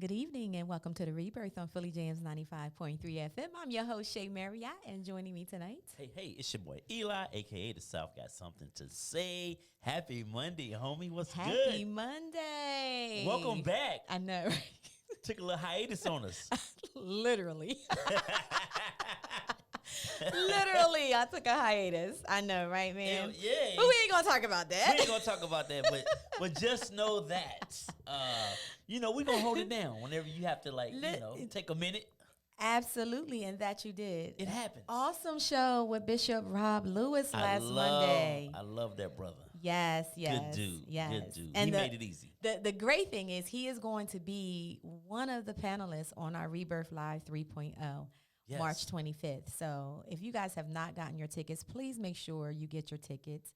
Good evening and welcome to the Rebirth on Philly Jams 95.3 FM. I'm your host, Shea Marriott, and joining me tonight. Hey, it's your boy Eli, a.k.a. The South Got Something to Say. Happy Monday, homie. What's good? Happy Monday. Welcome back. I know, right? Took a little hiatus on us. Literally. Literally, I took a hiatus. I know, right, man? Yeah. But we ain't going to talk about that. We ain't going to talk about that, but just know that, we're going to hold it down whenever you have to, take a minute. Absolutely, and that you did. It happens. Awesome show with Bishop Rob Lewis last Monday. I love that brother. Yes. Good dude. Yes. Good dude. And he made it easy. The great thing is he is going to be one of the panelists on our Rebirth Live 3.0. Yes. March 25th. So if you guys have not gotten your tickets, please make sure you get your tickets.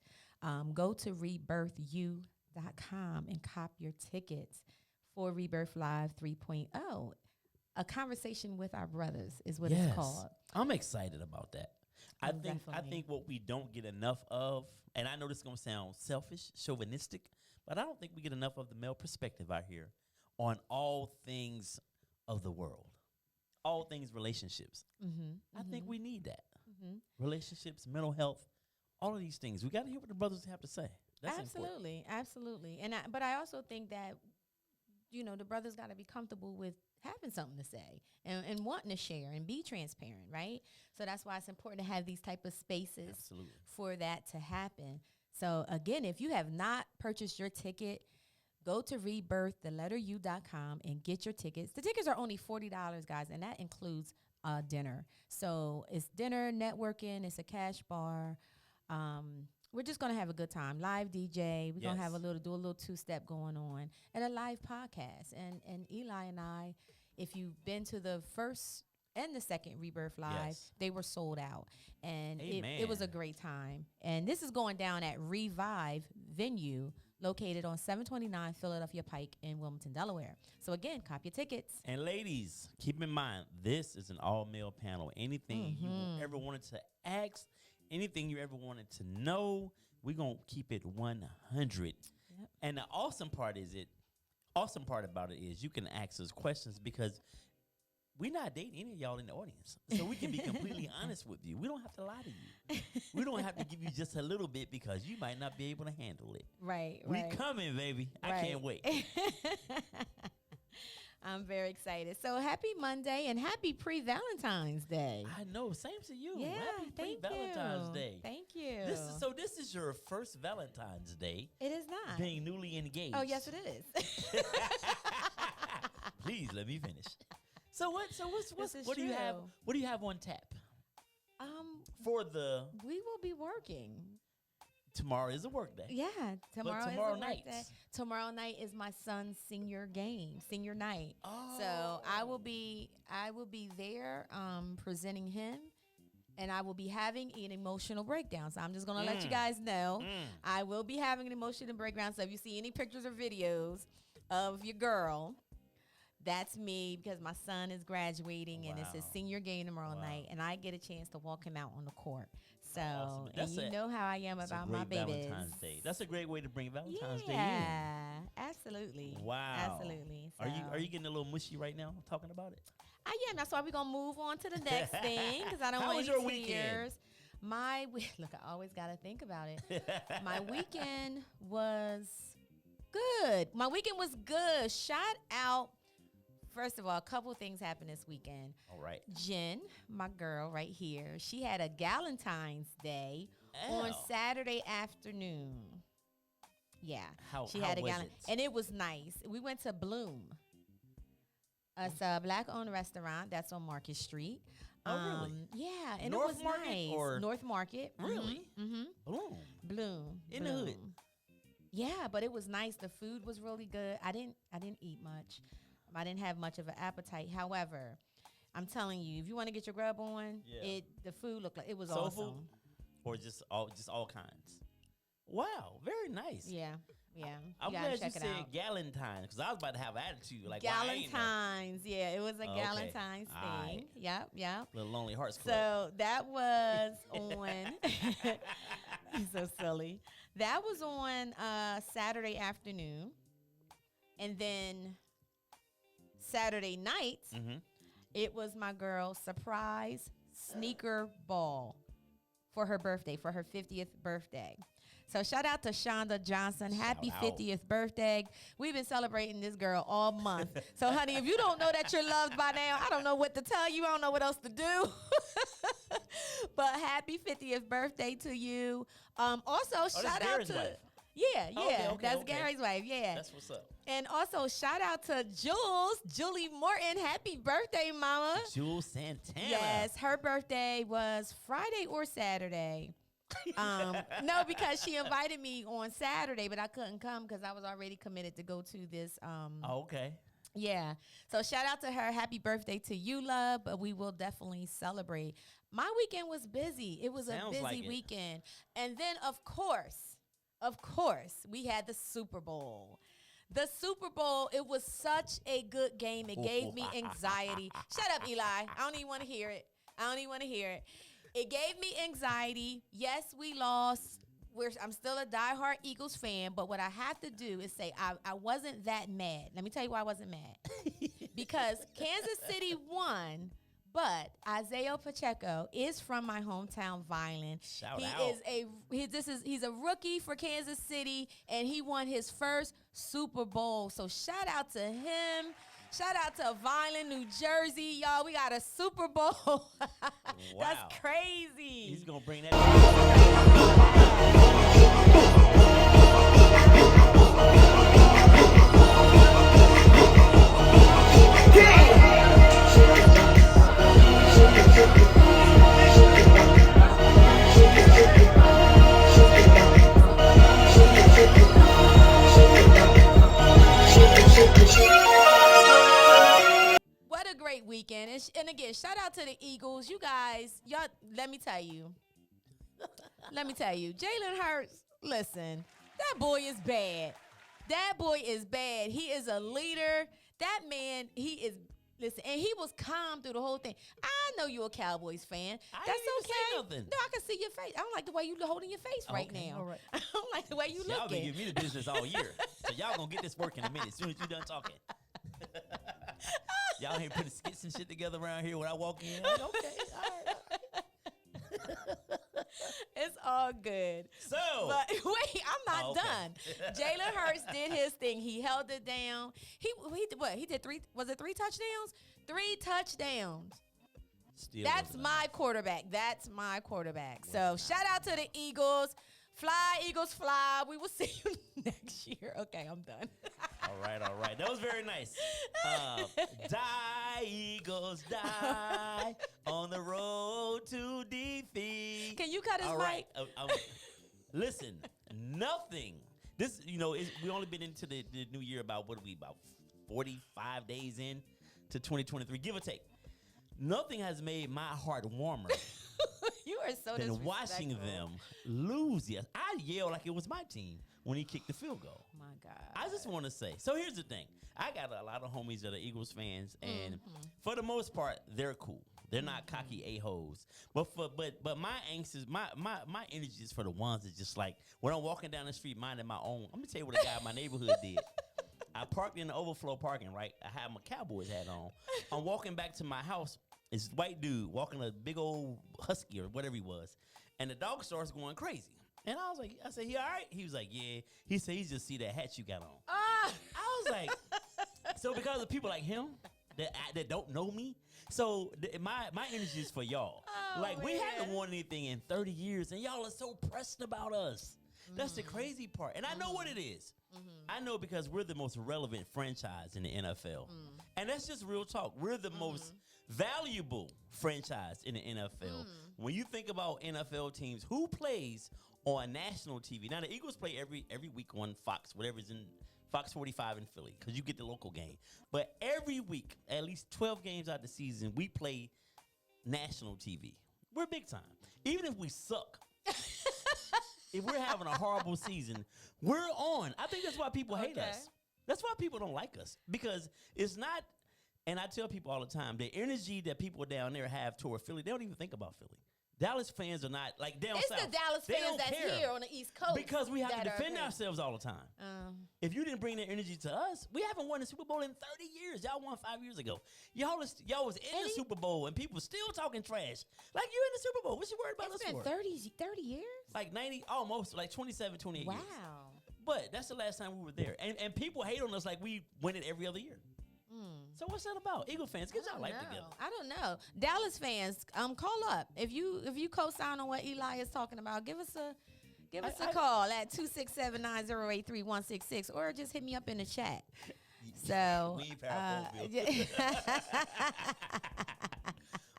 Go to rebirthu.com and cop your tickets for Rebirth Live 3.0. A conversation with our brothers is what it's called. I'm excited about that. I think what we don't get enough of, and I know this is going to sound selfish, chauvinistic, but I don't think we get enough of the male perspective out here on all things of the world. All things relationships. I think we need that. Relationships, mental health, all of these things. We got to hear what the brothers have to say. That's absolutely, important. Absolutely. But I also think that, the brothers got to be comfortable with having something to say and wanting to share and be transparent, right? So that's why it's important to have these type of spaces for that to happen. So again, if you have not purchased your ticket, go to rebirthu.com and get your tickets. The tickets are only $40, guys, and that includes dinner. So it's dinner, networking, it's a cash bar. We're just going to have a good time. Live DJ. We're going to have do a little two-step going on and a live podcast. And Eli and I, if you've been to the first and the second Rebirth Live, they were sold out. And it was a great time. And this is going down at Revive Venue, located on 729 Philadelphia Pike in Wilmington, Delaware. So again, cop your tickets. And ladies, keep in mind, this is an all-male panel. Anything you ever wanted to ask, anything you ever wanted to know, we're going to keep it 100. Yep. And the awesome part about it is you can ask us questions because we're not dating any of y'all in the audience. So we can be completely honest with you. We don't have to lie to you. We don't have to give you just a little bit because you might not be able to handle it. Right. We coming, baby. I can't wait. I'm very excited. So happy Monday and happy pre-Valentine's Day. I know. Same to you. Yeah, happy pre-Valentine's Day. Thank you. This is your first Valentine's Day. It is not. Being newly engaged. Oh, yes, it is. Please let me finish. So what do you have? What do you have on tap? We will be working. Tomorrow is a work day. Yeah, tomorrow night. is a work day. Tomorrow night is my son's senior night. Oh. So I will be there presenting him, and I will be having an emotional breakdown. So I'm just gonna let you guys know I will be having an emotional breakdown. So if you see any pictures or videos of your girl, that's me because my son is graduating and it's his senior game tomorrow night, and I get a chance to walk him out on the court. So, awesome. And you know how I am about my babies. Valentine's Day. That's a great way to bring Valentine's Day in. Yeah, absolutely. Wow. Absolutely. So. Are you getting a little mushy right now talking about it? I am. That's why we're going to move on to the next thing because I don't How want was any your tears. Weekend? Look, I always got to think about it. My weekend was good. Shout out. First of all, a couple of things happened this weekend. All right. Jen, my girl right here, she had a Galentine's Day on Saturday afternoon. Yeah. She had a Galentine's. And it was nice. We went to Bloom. It's a black-owned restaurant that's on Market Street. Oh, really? Yeah, and North it was Market nice. or North Market. Really? Mm-hmm. Bloom. In the hood. Yeah, but it was nice. The food was really good. I didn't eat much. I didn't have much of an appetite. However, I'm telling you, if you want to get your grub on, the food looked like it was awesome. Food? Or just all kinds. Wow, very nice. Yeah. I'm glad you said Galentine's because I was about to have attitude. Like Galentine's, yeah, it was a Galentine's thing. Right. Yep. Little Lonely Hearts Club. So that was on. He's so silly. That was on Saturday afternoon, and then Saturday night, Mm-hmm. it was my girl's surprise sneaker ball for her birthday, for her 50th birthday. So shout out to Shonda Johnson. Happy Shout out. 50th birthday. We've been celebrating this girl all month. So, honey, if you don't know that you're loved by now, I don't know what to tell you. I don't know what else to do. But happy 50th birthday to you. Also, shout out Gary's to... wife. Yeah, Okay, that's okay. Gary's wife, yeah. That's what's up. And also, shout out to Julie Morton. Happy birthday, mama. Jules Santana. Yes, her birthday was Friday or Saturday. No, because she invited me on Saturday, but I couldn't come because I was already committed to go to this. Oh, okay. Yeah. So shout out to her. Happy birthday to you, love. But we will definitely celebrate. My weekend was busy. It was Sounds a busy like it. weekend. And then, of course, we had the Super Bowl. The Super Bowl, it was such a good game. It gave me anxiety. Shut up, Eli. I don't even want to hear it. It gave me anxiety. Yes, we lost. I'm still a diehard Eagles fan, but what I have to do is say I wasn't that mad. Let me tell you why I wasn't mad. Because Kansas City won, but Isaiah Pacheco is from my hometown, Violin. Shout out. He's a rookie for Kansas City, and he won his first Super Bowl. So shout out to him. Shout out to Violin, New Jersey. Y'all, we got a Super Bowl. That's crazy. He's going to bring that. What a great weekend. And again, shout out to the Eagles. You guys, y'all, let me tell you. Jalen Hurts, listen, that boy is bad. He is a leader. That man, listen, and he was calm through the whole thing. I know you're a Cowboys fan. That's didn't even okay. say nothing. No, I can see your face. I don't like the way you holding your face right Okay, now. all right. I don't like the way you Y'all been looking. giving me the business all year. So y'all going to get this work in a minute as soon as you done talking. Y'all ain't putting skits and shit together around here when I walk in. Like, okay, all right. It's all good. So, But wait, I'm not okay. done. Jalen Hurts did his thing. He held it down. He did what? He did three. Was it 3 touchdowns? 3 touchdowns. still That's wasn't my quarterback. So shout out to the Eagles. Fly, Eagles, fly. We will see you next year. Okay, I'm done. All right. That was very nice. Die, Eagles, die on the road to defeat. Can you cut his All mic? right. Listen, nothing. This, we only been into the new year about 45 days in to 2023, give or take. Nothing has made my heart warmer You are so than disrespectful. watching them lose. Yes, I yelled like it was my team when he kicked the field goal. My God. I just want to say, so here's the thing. I got a lot of homies that are Eagles fans, and for the most part, they're cool. They're not cocky a-holes. But my angst is, my energy is for the ones that just like, when I'm walking down the street minding my own, I'm going to tell you what a guy in my neighborhood did. I parked in the overflow parking, right? I had my Cowboys hat on. I'm walking back to my house. This white dude walking a big old husky or whatever he was. And the dog starts going crazy. And I said, he all right? He was like, yeah. He said, he just see that hat you got on. I was like, so because of people like him that don't know me, so my energy is for y'all. Oh, like, we man. haven't won anything in 30 years, and y'all are so pressed about us. That's the crazy part. And I know what it is. I know because we're the most relevant franchise in the NFL. And that's just real talk. We're the most valuable franchise in the NFL. When you think about NFL teams, who plays on national TV? Now, the Eagles play every week on Fox, whatever's in Fox 45 in Philly, because you get the local game. But every week, at least 12 games out the season, we play national TV. We're big time. Even if we suck, if we're having a horrible season, we're on. I think that's why people hate us. That's why people don't like us, because it's not, and I tell people all the time, the energy that people down there have toward Philly, they don't even think about Philly. Dallas fans are not like down It's south. the Dallas They fans don't that's care. here on the East Coast. Because we have to that are defend okay. ourselves all the time. If you didn't bring that energy to us, we haven't won the Super Bowl in 30 years. Y'all won 5 years ago. Y'all was in the Super Bowl, and people still talking trash. Like, you in the Super Bowl. What you worried about It's us been for? 30 years? Like 90, almost, like 27, 28 Wow. years. But that's the last time we were there. And people hate on us like we win it every other year. So what's that about? Eagle fans, get y'all life together. I don't know. Dallas fans, call up. If you co-sign on what Eli is talking about, give us a call at 267-908-3166 or just hit me up in the chat. So we ain't powerful,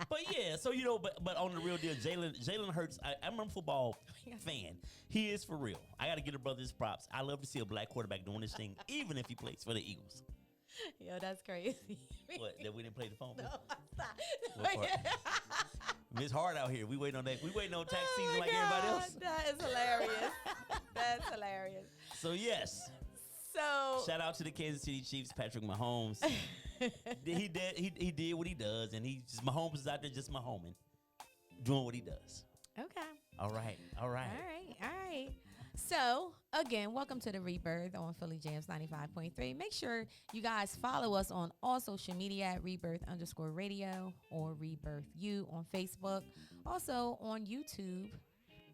But yeah, so but on the real deal, Jalen Hurts, I'm a football fan. He is for real. I got to give the brother his props. I love to see a black quarterback doing this thing, even if he plays for the Eagles. Yo, that's crazy. What? That we didn't play the phone? No, stop. It's hard out here. We waiting on that. We waiting on tax Oh season my like everybody God, else. That is hilarious. That's hilarious. So yes. So Shout out to the Kansas City Chiefs, Patrick Mahomes. He did what he does, and Mahomes is out there just Mahoming, doing what he does. Okay. All right. All right. So, again, welcome to the Rebirth on Philly Jams 95.3. Make sure you guys follow us on all social media at Rebirth_radio or Rebirth U on Facebook. Also on YouTube,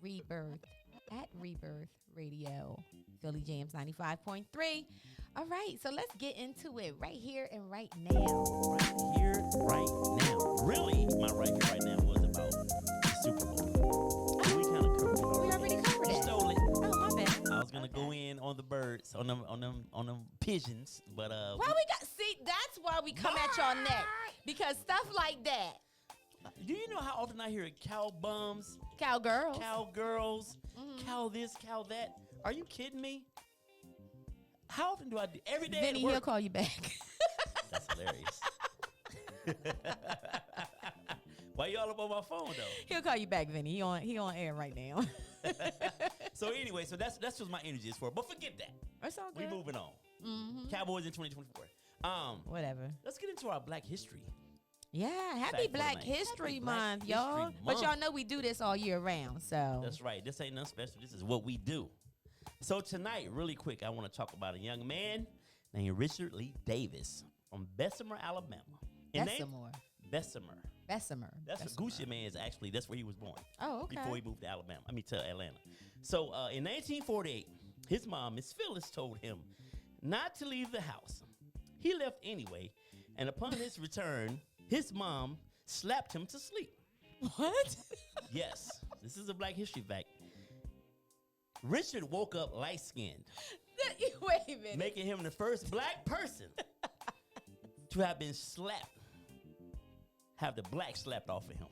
Rebirth at Rebirth Radio, Philly Jams 95.3. All right, so let's get into it right here and right now. Right here, right now. Really, my right here, right now was about the Super Bowl. We kind of covered it already. We already covered it. Stole it. Oh, my bad. I was gonna go in on the birds, on them pigeons, but that's why we come at y'all neck. Because stuff like that. Do you know how often I hear cow bums, Cowgirls. cowgirls, cow this, cow that? Are you kidding me? How often do I do every day? Vinny, he'll call you back. That's hilarious. Why y'all up on my phone though? He'll call you back, Vinny. He on air right now. So anyway, that's what my energy is for. But forget that. It's all good. We moving on. Cowboys in 2024. Whatever. Let's get into our Black History. Yeah, happy Black History Month, y'all. But y'all know we do this all year round, so. That's right. This ain't nothing special. This is what we do. So tonight, really quick, I want to talk about a young man named Richard Lee Davis from Bessemer, Alabama. Bessemer. That's where Gucci Man is actually. That's where he was born. Oh, okay. Before he moved to Atlanta. So in 1948, his mom, Miss Phyllis, told him not to leave the house. He left anyway, and upon his return, his mom slapped him to sleep. What? Yes, this is a Black History fact. Richard woke up light-skinned. Wait a minute. Making him the first black person to have been slapped, have the black slapped off of him.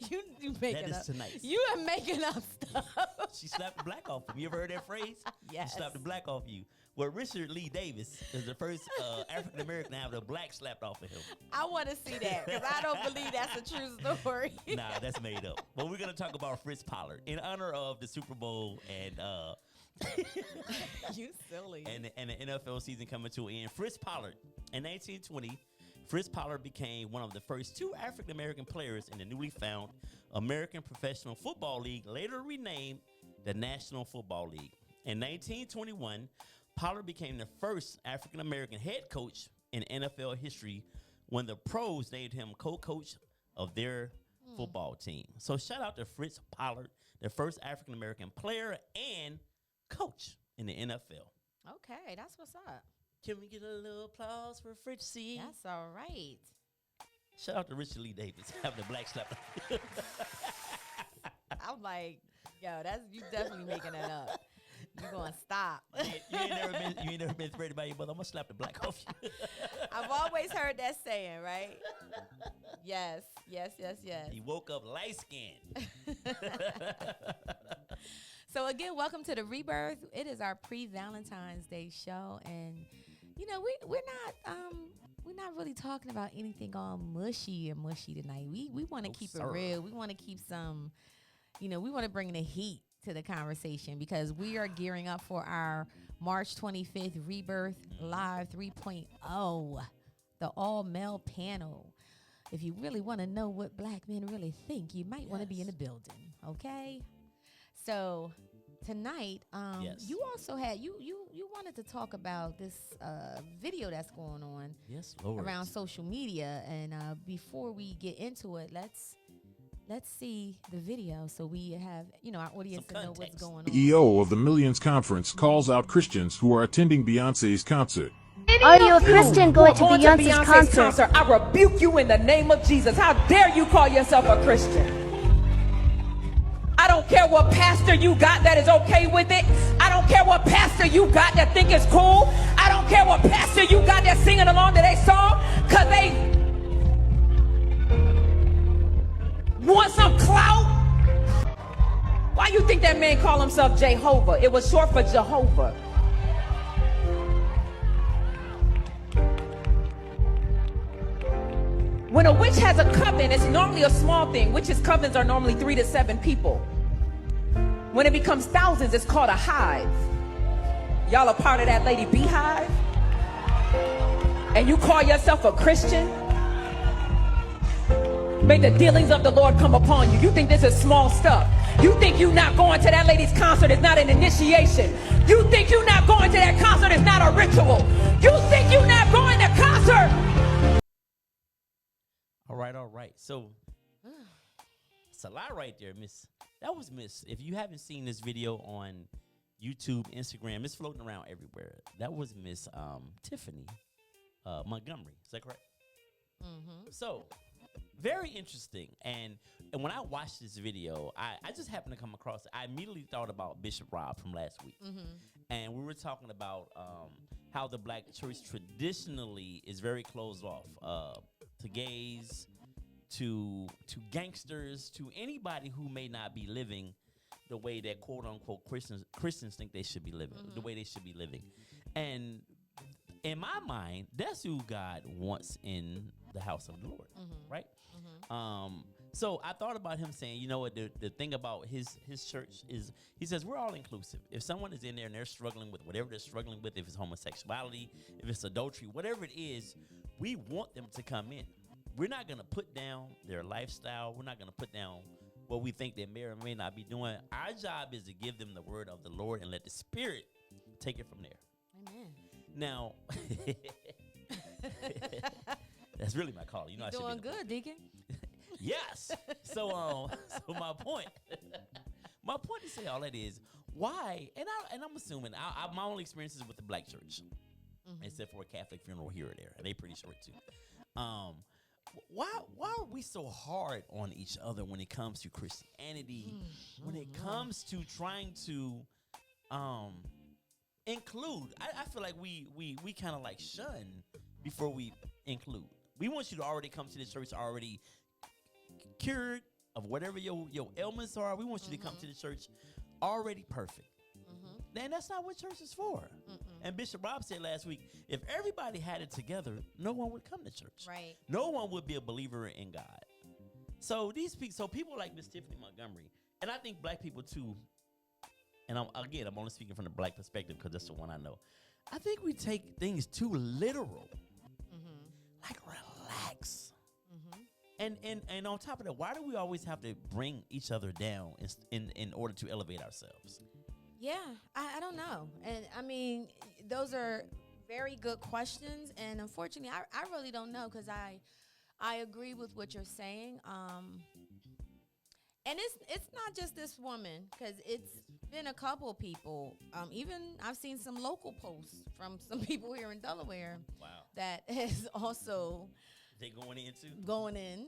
You making That up. is tonight. You are making up stuff. She slapped the black off him. You ever heard that phrase? Yes. She slapped the black off you. Well, Richard Lee Davis is the first African American to have the black slapped off of him. I want to see that because I don't believe that's a true story. Nah, that's made up. But we're going to talk about Fritz Pollard in honor of the Super Bowl and You silly. and the NFL season coming to an end. Fritz Pollard, in 1920, Fritz Pollard became one of the first two African American players in the newly found American Professional Football League, later renamed the National Football League. In 1921, Pollard became the first African American head coach in NFL history when the pros named him co-coach of their football team. So shout out to Fritz Pollard, the first African American player and coach in the NFL. Okay, that's what's up. Can we get a little applause for Fritzy? That's all right. Shout out to Richard Lee Davis, having the black slap. I'm like, yo, you definitely making that up. You gonna stop. You ain't never been threatened by your mother. I'm gonna slap the black off you. I've always heard that saying, right? Yes. He woke up light skinned. So again, welcome to the Rebirth. It is our pre-Valentine's Day show, and we're not really talking about anything all mushy tonight. We want to keep it real. We want to keep some, we want to bring the heat to the conversation because we are gearing up for our March 25th Rebirth Live 3.0, the all-male panel. if you really want to know what black men really think, you might want to be in the building. Okay. So tonight, you also had you wanted to talk about this video that's going on around social media, and before we get into it, let's see the video so we have our audience to know what's going on. CEO of the Millions Conference calls out Christians who are attending Beyonce's concert. Are you a Christian going to Beyonce's concert? I rebuke you in the name of Jesus. How dare you call yourself a Christian? I don't care what pastor you got that is okay with it. I don't care what pastor you got that think it's cool. I don't care what pastor you got that's singing along to their song because they want some clout. Why you think that man called himself Jehovah? It was short for Jehovah. When a witch has a coven, it's normally a small thing. Witches' covens are normally 3 to 7 people. When it becomes thousands, it's called a hive. Y'all are part of that lady beehive? And you call yourself a Christian? May the dealings of the Lord come upon you. You think this is small stuff. You think you not going to that lady's concert is not an initiation. You think you not going to that concert is not a ritual. You think you not going to concert. All right. So it's a lot right there, Miss. That was Miss. If you haven't seen this video on YouTube, Instagram, it's floating around everywhere. That was Miss Tiffany Montgomery. Is that correct? Mm-hmm. So very interesting. And when I watched this video, I just happened to come across it. I immediately thought about Bishop Rob from last week. Mm-hmm. And we were talking about how the black church traditionally is very closed off to gays, to gangsters, to anybody who may not be living the way that quote unquote Christians think they should be living, the way they should be living. And in my mind, that's who God wants in the house of the Lord, right? Mm-hmm. So I thought about him saying, you know what, the thing about his church is, he says, we're all inclusive. If someone is in there and they're struggling with whatever they're struggling with, if it's homosexuality, if it's adultery, whatever it is, we want them to come in. We're not going to put down their lifestyle. We're not going to put down what we think they may or may not be doing. Our job is to give them the word of the Lord and let the Spirit take it from there. Amen. Now, that's really my call. You know, I should doing good, Deacon. Yes. So my point to say all that is why, and I'm assuming my only experience is with the black church, except for a Catholic funeral here or there, and they pretty short too. Why are we so hard on each other when it comes to Christianity, when it comes to trying to include? I feel like we kind of like shun before we include. We want you to already come to the church already cured of whatever your ailments are. We want you to come to the church already perfect. Then that's not what church is for. And Bishop Rob said last week, if everybody had it together, no one would come to church. Right. No one would be a believer in God. So people like Miss Tiffany Montgomery, and I think black people too, and I'm only speaking from the black perspective because that's the one I know. I think we take things too literal. Like, relax. And on top of that, why do we always have to bring each other down in order to elevate ourselves? Yeah, I don't know. And I mean, those are very good questions. And unfortunately, I really don't know, because I agree with what you're saying. And it's not just this woman, because it's been a couple people. Even I've seen some local posts from some people here in Delaware. Wow. That is also they going in too? Going in.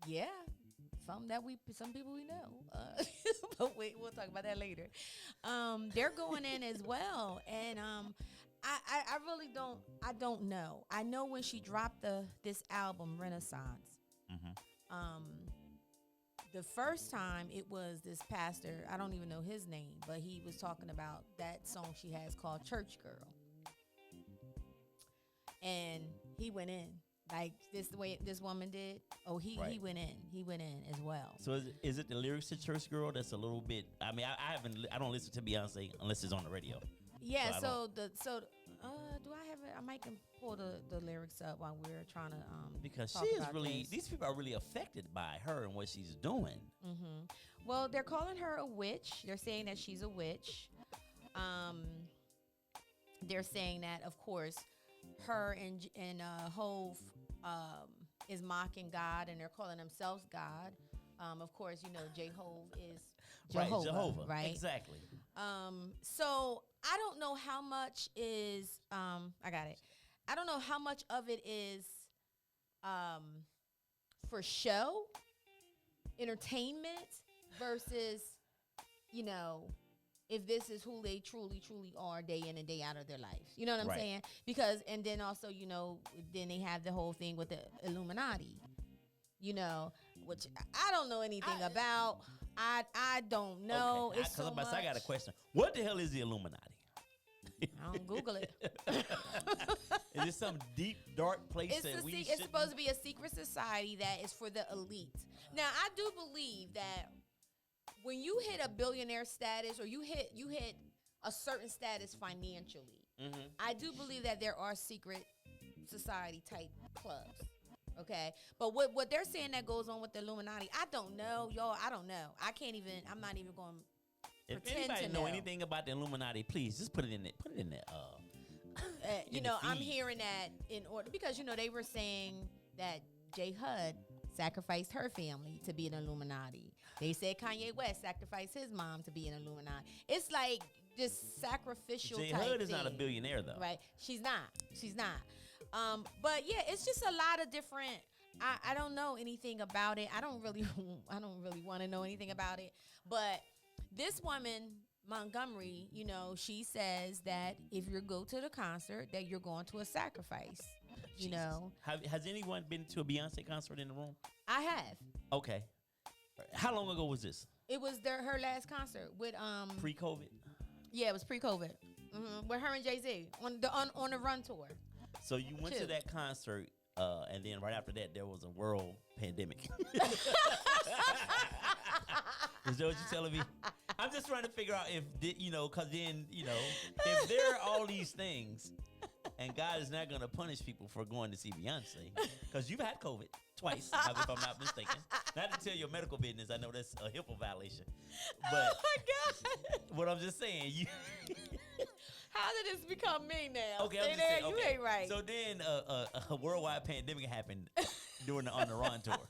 Yeah. Some people we know. But wait, we'll talk about that later. They're going in as well. And I really don't know. I know when she dropped this album, Renaissance, the first time it was this pastor, I don't even know his name, but he was talking about that song she has called Church Girl. And he went in. Like the way this woman did. Oh, he went in. He went in as well. So is it the lyrics to Church Girl that's a little bit? I mean, I don't listen to Beyonce unless it's on the radio. Yeah. So Do I have it? I might can pull the lyrics up while we're trying to because talk she is about really. this. These people are really affected by her and what she's doing. Mm-hmm. Well, they're calling her a witch. They're saying that she's a witch. They're saying that, of course, her and Hove is mocking God, and they're calling themselves God. Of course, J-Hove is Jehovah, right? Exactly. So I don't know how much is I got it. I don't know how much of it is for show, entertainment versus, if this is who they truly are day in and day out of their life. You know what I'm Right. saying? Because, and then also, then they have the whole thing with the Illuminati, which I don't know anything about. I don't know. Okay. It's so much. I got a question. What the hell is the Illuminati? I don't Google it. Is it some deep, dark place that we It's supposed to be a secret society that is for the elite. Now, I do believe that when you hit a billionaire status or you hit a certain status financially, I do believe that there are secret society type clubs. Okay, but what they're saying that goes on with the Illuminati, I don't know, y'all. I don't know. I'm not even going. If pretend anybody to know know anything about the Illuminati, please just put it in there. Put it in there. I'm feed. hearing that in order because they were saying that J Hud sacrificed her family to be an Illuminati. They said Kanye West sacrificed his mom to be an Illuminati. It's like this sacrificial J type Hud is thing, not a billionaire though. right? She's not. But yeah, it's just a lot of different. I don't know anything about it. I don't really want to know anything about it. But this woman, Montgomery, she says that if you go to the concert, that you're going to a sacrifice. Jesus. Has anyone been to a Beyonce concert in the room? I have. Okay. How long ago was this? It was her last concert with Pre-COVID. Yeah, it was pre-COVID. With her and Jay-Z on the Run tour. So you went to that concert, and then right after that, there was a world pandemic. Is that what you're telling me? I'm just trying to figure out if, because then, if there are all these things, and God is not going to punish people for going to see Beyonce, because you've had COVID twice, if I'm not mistaken. Not to tell your medical business, I know that's a HIPAA violation. But Oh my God! what I'm just saying, you. How did this become me now? Okay, Stay I'm just there. saying, You ain't right. So then a worldwide pandemic happened during the On the Run tour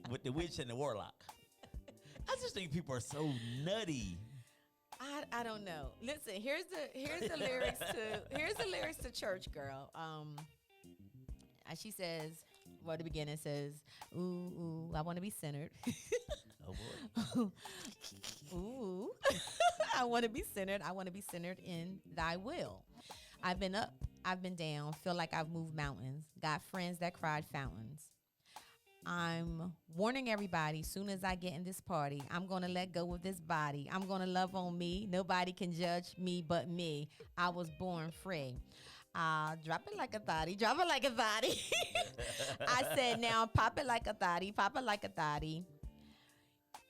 with the witch and the warlock. I just think people are so nutty. I don't know. Listen, here's the lyrics to Church Girl. She says, at the beginning says, ooh, I want to be centered. Oh boy. Ooh, I want to be centered. I want to be centered in thy will. I've been up, I've been down, feel like I've moved mountains, got friends that cried fountains. I'm warning everybody, soon as I get in this party, I'm going to let go of this body. I'm going to love on me. Nobody can judge me but me. I was born free. Drop it like a thotty. Drop it like a thotty. I said, now pop it like a thotty. Pop it like a thotty.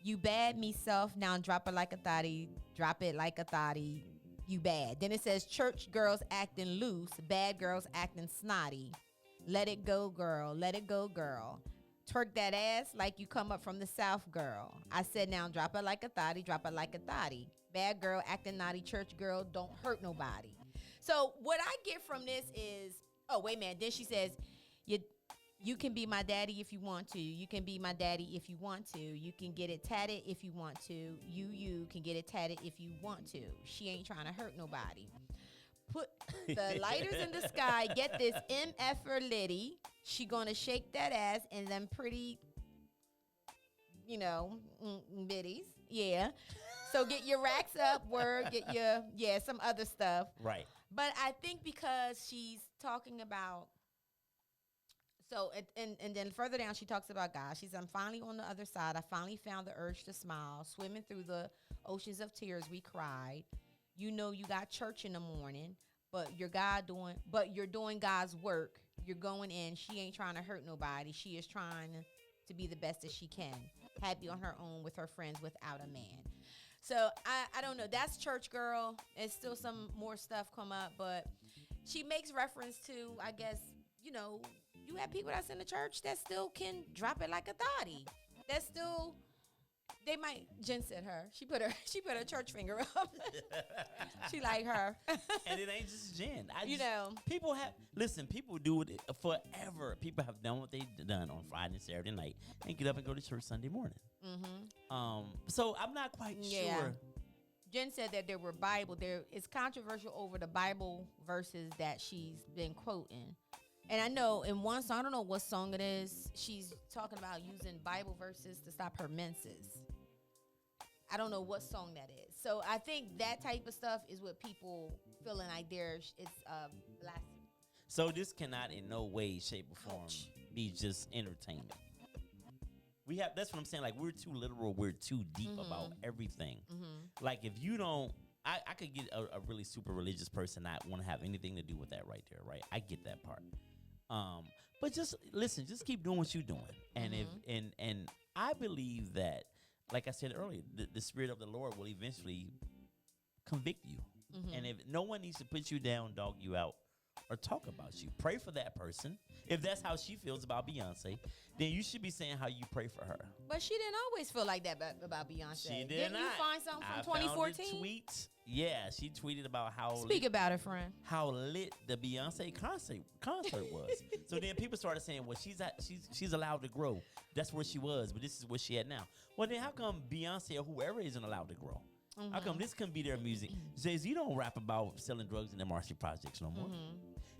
You bad me self. Now drop it like a thotty. Drop it like a thotty. You bad. Then it says church girls acting loose. Bad girls acting snotty. Let it go, girl. Let it go, girl. Twerk that ass like you come up from the South, girl. I said, now drop it like a thotty, drop it like a thotty. Bad girl acting naughty, church girl, don't hurt nobody. So what I get from this is, oh, wait a minute. Then she says, you can be my daddy if you want to. You can be my daddy if you want to. You can get it tatted if you want to. You can get it tatted if you want to. She ain't trying to hurt nobody. Put the lighters in the sky. Get this MFer Liddy. She gonna shake that ass and them pretty, bitties. Yeah. So get your racks up. Word. Get some other stuff. Right. But I think because she's talking about. So, and then further down, she talks about God. She says, I'm finally on the other side. I finally found the urge to smile. Swimming through the oceans of tears, we cried. You know you got church in the morning, but you're doing God's work. You're going in. She ain't trying to hurt nobody. She is trying to be the best that she can. Happy on her own with her friends without a man. So I don't know. That's Church Girl. It's still some more stuff come up, but she makes reference to, I guess, you have people that's in the church that still can drop it like a thotty. That still, they might. Jen said her. She put her church finger up. She like her. And it ain't just Jen. People do it forever. People have done what they've done on Friday and Saturday night and get up and go to church Sunday morning. So I'm not quite sure. Jen said that it's controversial over the Bible verses that she's been quoting. And I know in one song, I don't know what song it is, she's talking about using Bible verses to stop her menses. I don't know what song that is. So I think that type of stuff is what people feeling like it's blasphemy. So this cannot in no way, shape, or form be just entertainment. That's what I'm saying. Like, we're too literal. We're too deep about everything. Like, if you don't, I could get a really super religious person not want to have anything to do with that right there, right? I get that part. But just listen, just keep doing what you're doing. And and I believe that, like I said earlier, the Spirit of the Lord will eventually convict you. And if no one needs to put you down, dog you out, or talk about you, pray for that person. If that's how she feels about Beyonce, then you should be saying how you pray for her. But she didn't always feel like that about Beyonce. She did Didn't not. you find something from 2014? Found a tweet. Yeah, she tweeted about how about it, friend. How lit the Beyonce concert was. So then people started saying, well, she's allowed to grow. That's where she was, but this is what she had now. Well, then how come Beyonce or whoever isn't allowed to grow? How come this couldn't be their music? Jay-Z don't rap about selling drugs in the Marcy Projects no more.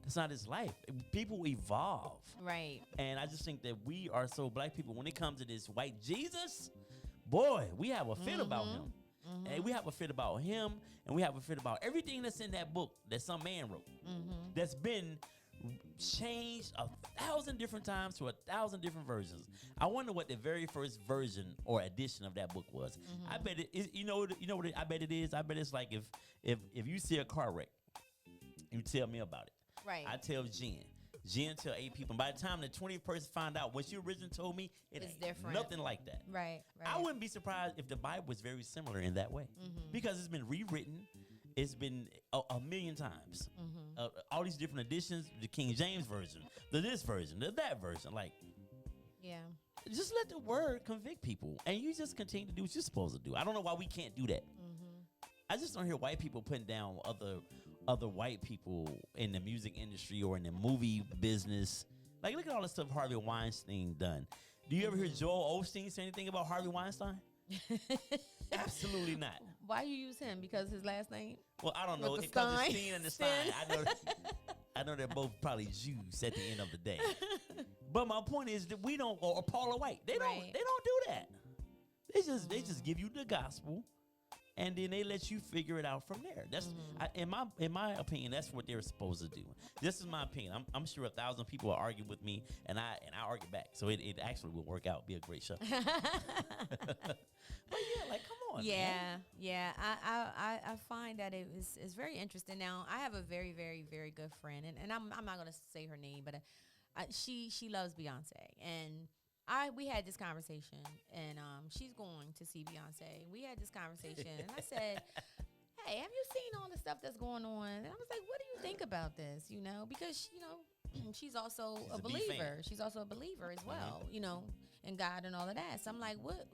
That's not his life. People evolve. Right. And I just think that we are so black people, when it comes to this white Jesus, boy, we have a fit about him. And we have a fit about him, and we have a fit about everything that's in that book that some man wrote. That's been changed 1,000 different times to 1,000 different versions. I wonder what the very first version or edition of that book was. I bet it is, you know what I bet it is? I bet it's like if you see a car wreck, you tell me about it. Right. I tell Jen. Jen tell 8 people. And by the time the 20th person find out what you originally told me, it's different. Nothing like that. Right. I wouldn't be surprised if the Bible was very similar in that way. Because it's been rewritten. It's been a million times. All these different editions, the King James version, this version, that version. Like, yeah. Just let the word convict people. And you just continue to do what you're supposed to do. I don't know why we can't do that. I just don't hear white people putting down other white people in the music industry or in the movie business. Like, look at all the stuff Harvey Weinstein done. Do you ever hear Joel Osteen say anything about Harvey Weinstein? Absolutely not. Why you use him? Because his last name? Well, I don't know. Because the Steen and the Stein. I know they're both probably Jews at the end of the day. But my point is that we don't, or Paula White, they don't do that. They just give you the gospel. And then they let you figure it out from there. That's in my opinion, that's what they're supposed to do. This is my opinion. I'm sure 1,000 people will argue with me, and I argue back. So it actually will work out. Be a great show. But yeah, like, come on. Man. Yeah. I find that it's very interesting. Now, I have a very, very, very good friend, and I'm not gonna say her name, but she loves Beyonce, and we had this conversation, and she's going to see Beyonce. We had this conversation, and I said, hey, have you seen all the stuff that's going on? And I was like, what do you think about this? Because, she's also a believer. She's also a believer as well, in God and all of that. So I'm like, what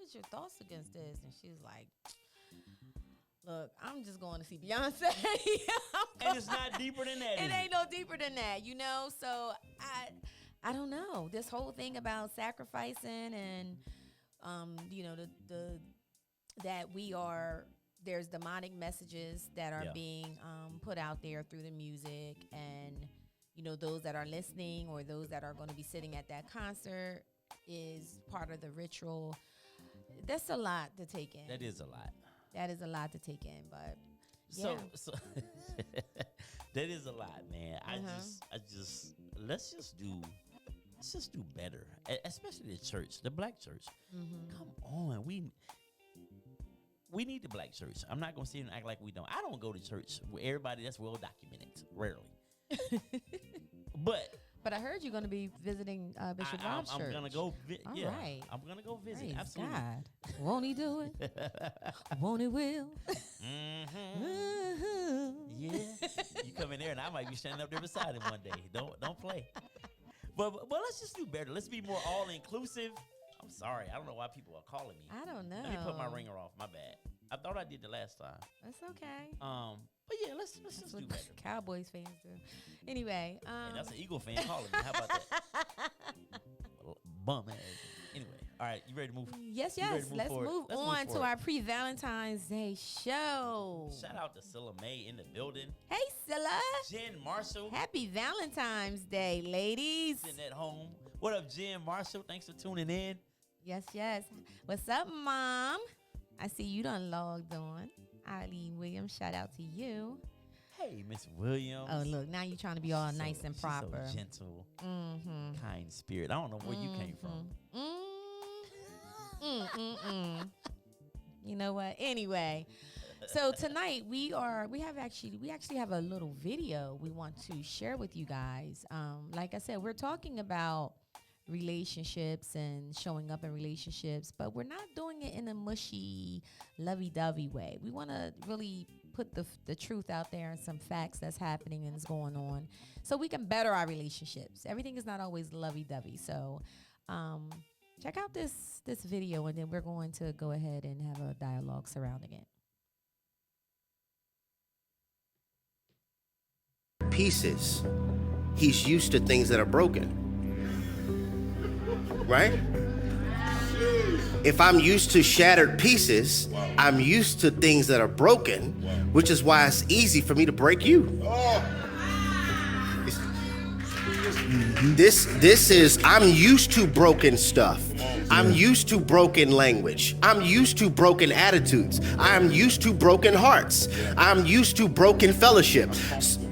is your thoughts against this? And she's like, look, I'm just going to see Beyonce. And it's not deeper than that. It ain't no deeper than that, So I don't know. This whole thing about sacrificing and, there's demonic messages that are being put out there through the music, and, those that are listening or those that are going to be sitting at that concert is part of the ritual. That's a lot to take in. That is a lot. That is a lot to take in, but so that is a lot, man. Let's just do better, especially the church, the black church. Come on, we need the black church. I'm not gonna sit here and act like we don't. I don't go to church with everybody that's well documented, rarely. But but I heard you're going to be visiting Bishop Rob's church. I'm gonna go. All Yeah, right. I'm gonna go visit. Praise Absolutely. God. Won't he do it? Won't he will? Yeah, you come in there and I might be standing up there beside him one day. Don't play. But let's just do better. Let's be more all inclusive. I'm sorry. I don't know why people are calling me. I don't know. Let me put my ringer off. My bad. I thought I did the last time. That's okay. But yeah, let's That's just what do better. Cowboys fans do. Anyway, Hey, that's an Eagle fan calling me. How about that? Bum ass. Anyway, all right. You ready to move? Yes, You ready yes. to move Let's forward? move Let's move on to forward. our pre-Valentine's Day show. Shout out to Cilla Mae in the building. Hey, Scylla. Jen Marshall Happy Valentine's Day, ladies. sitting at home. What up, Jen Marshall? Thanks for tuning in. Yes, yes. What's up, Mom? I see you done logged on. Eileen Williams, shout out to you. Hey, Miss Williams. Oh, look, now you're trying to be all She's nice and she's proper. So gentle, Mm-hmm. kind spirit. I don't know where you came from. You know what? Anyway, so tonight we actually have a little video we want to share with you guys. Like I said, we're talking about relationships and showing up in relationships, but we're not doing it in a mushy, lovey-dovey way. We want to really put the truth out there and some facts that's happening and is going on so we can better our relationships. Everything is not always lovey-dovey. So check out this video, and then we're going to go ahead and have a dialogue surrounding it. Pieces. He's used to things that are broken. Right? If I'm used to shattered pieces, I'm used to things that are broken, which is why it's easy for me to break you. This is, I'm used to broken stuff. I'm used to broken language. I'm used to broken attitudes. I'm used to broken hearts. I'm used to broken fellowship.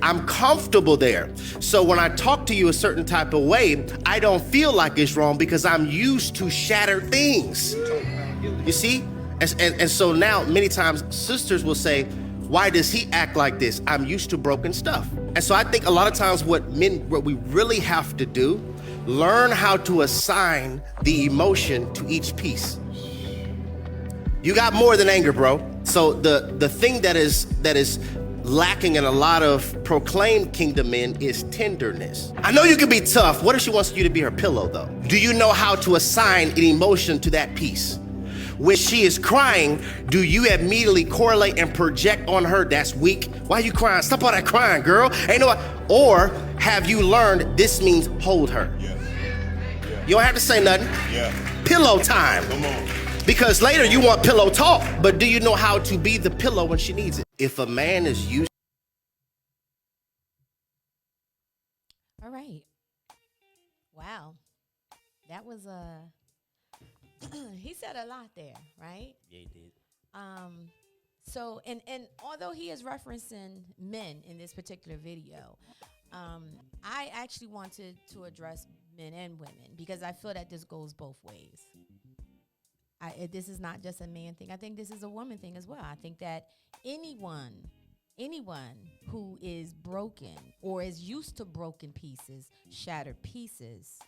I'm comfortable there. So when I talk to you a certain type of way, I don't feel like it's wrong because I'm used to shattered things. You see? And so now many times sisters will say, why does he act like this? I'm used to broken stuff. And so I think a lot of times what we really have to do, learn how to assign the emotion to each piece. You got more than anger, bro. So the thing that is lacking in a lot of proclaimed kingdom men is tenderness. I know you can be tough. What if she wants you to be her pillow, though? Do you know how to assign an emotion to that piece? When she is crying, do you immediately correlate and project on her, that's weak? Why are you crying? Stop all that crying, girl. Ain't no. Or have you learned this means hold her? You don't have to say nothing. Pillow time. Come on. Because later you want pillow talk, but do you know how to be the pillow when she needs it? If a man is used. All right. Wow. That was he said a lot there, right? Yeah, he did. So and although he is referencing men in this particular video, I actually wanted to address men and women because I feel that this goes both ways. This is not just a man thing. I think this is a woman thing as well. I think that anyone who is broken or is used to broken pieces, shattered pieces,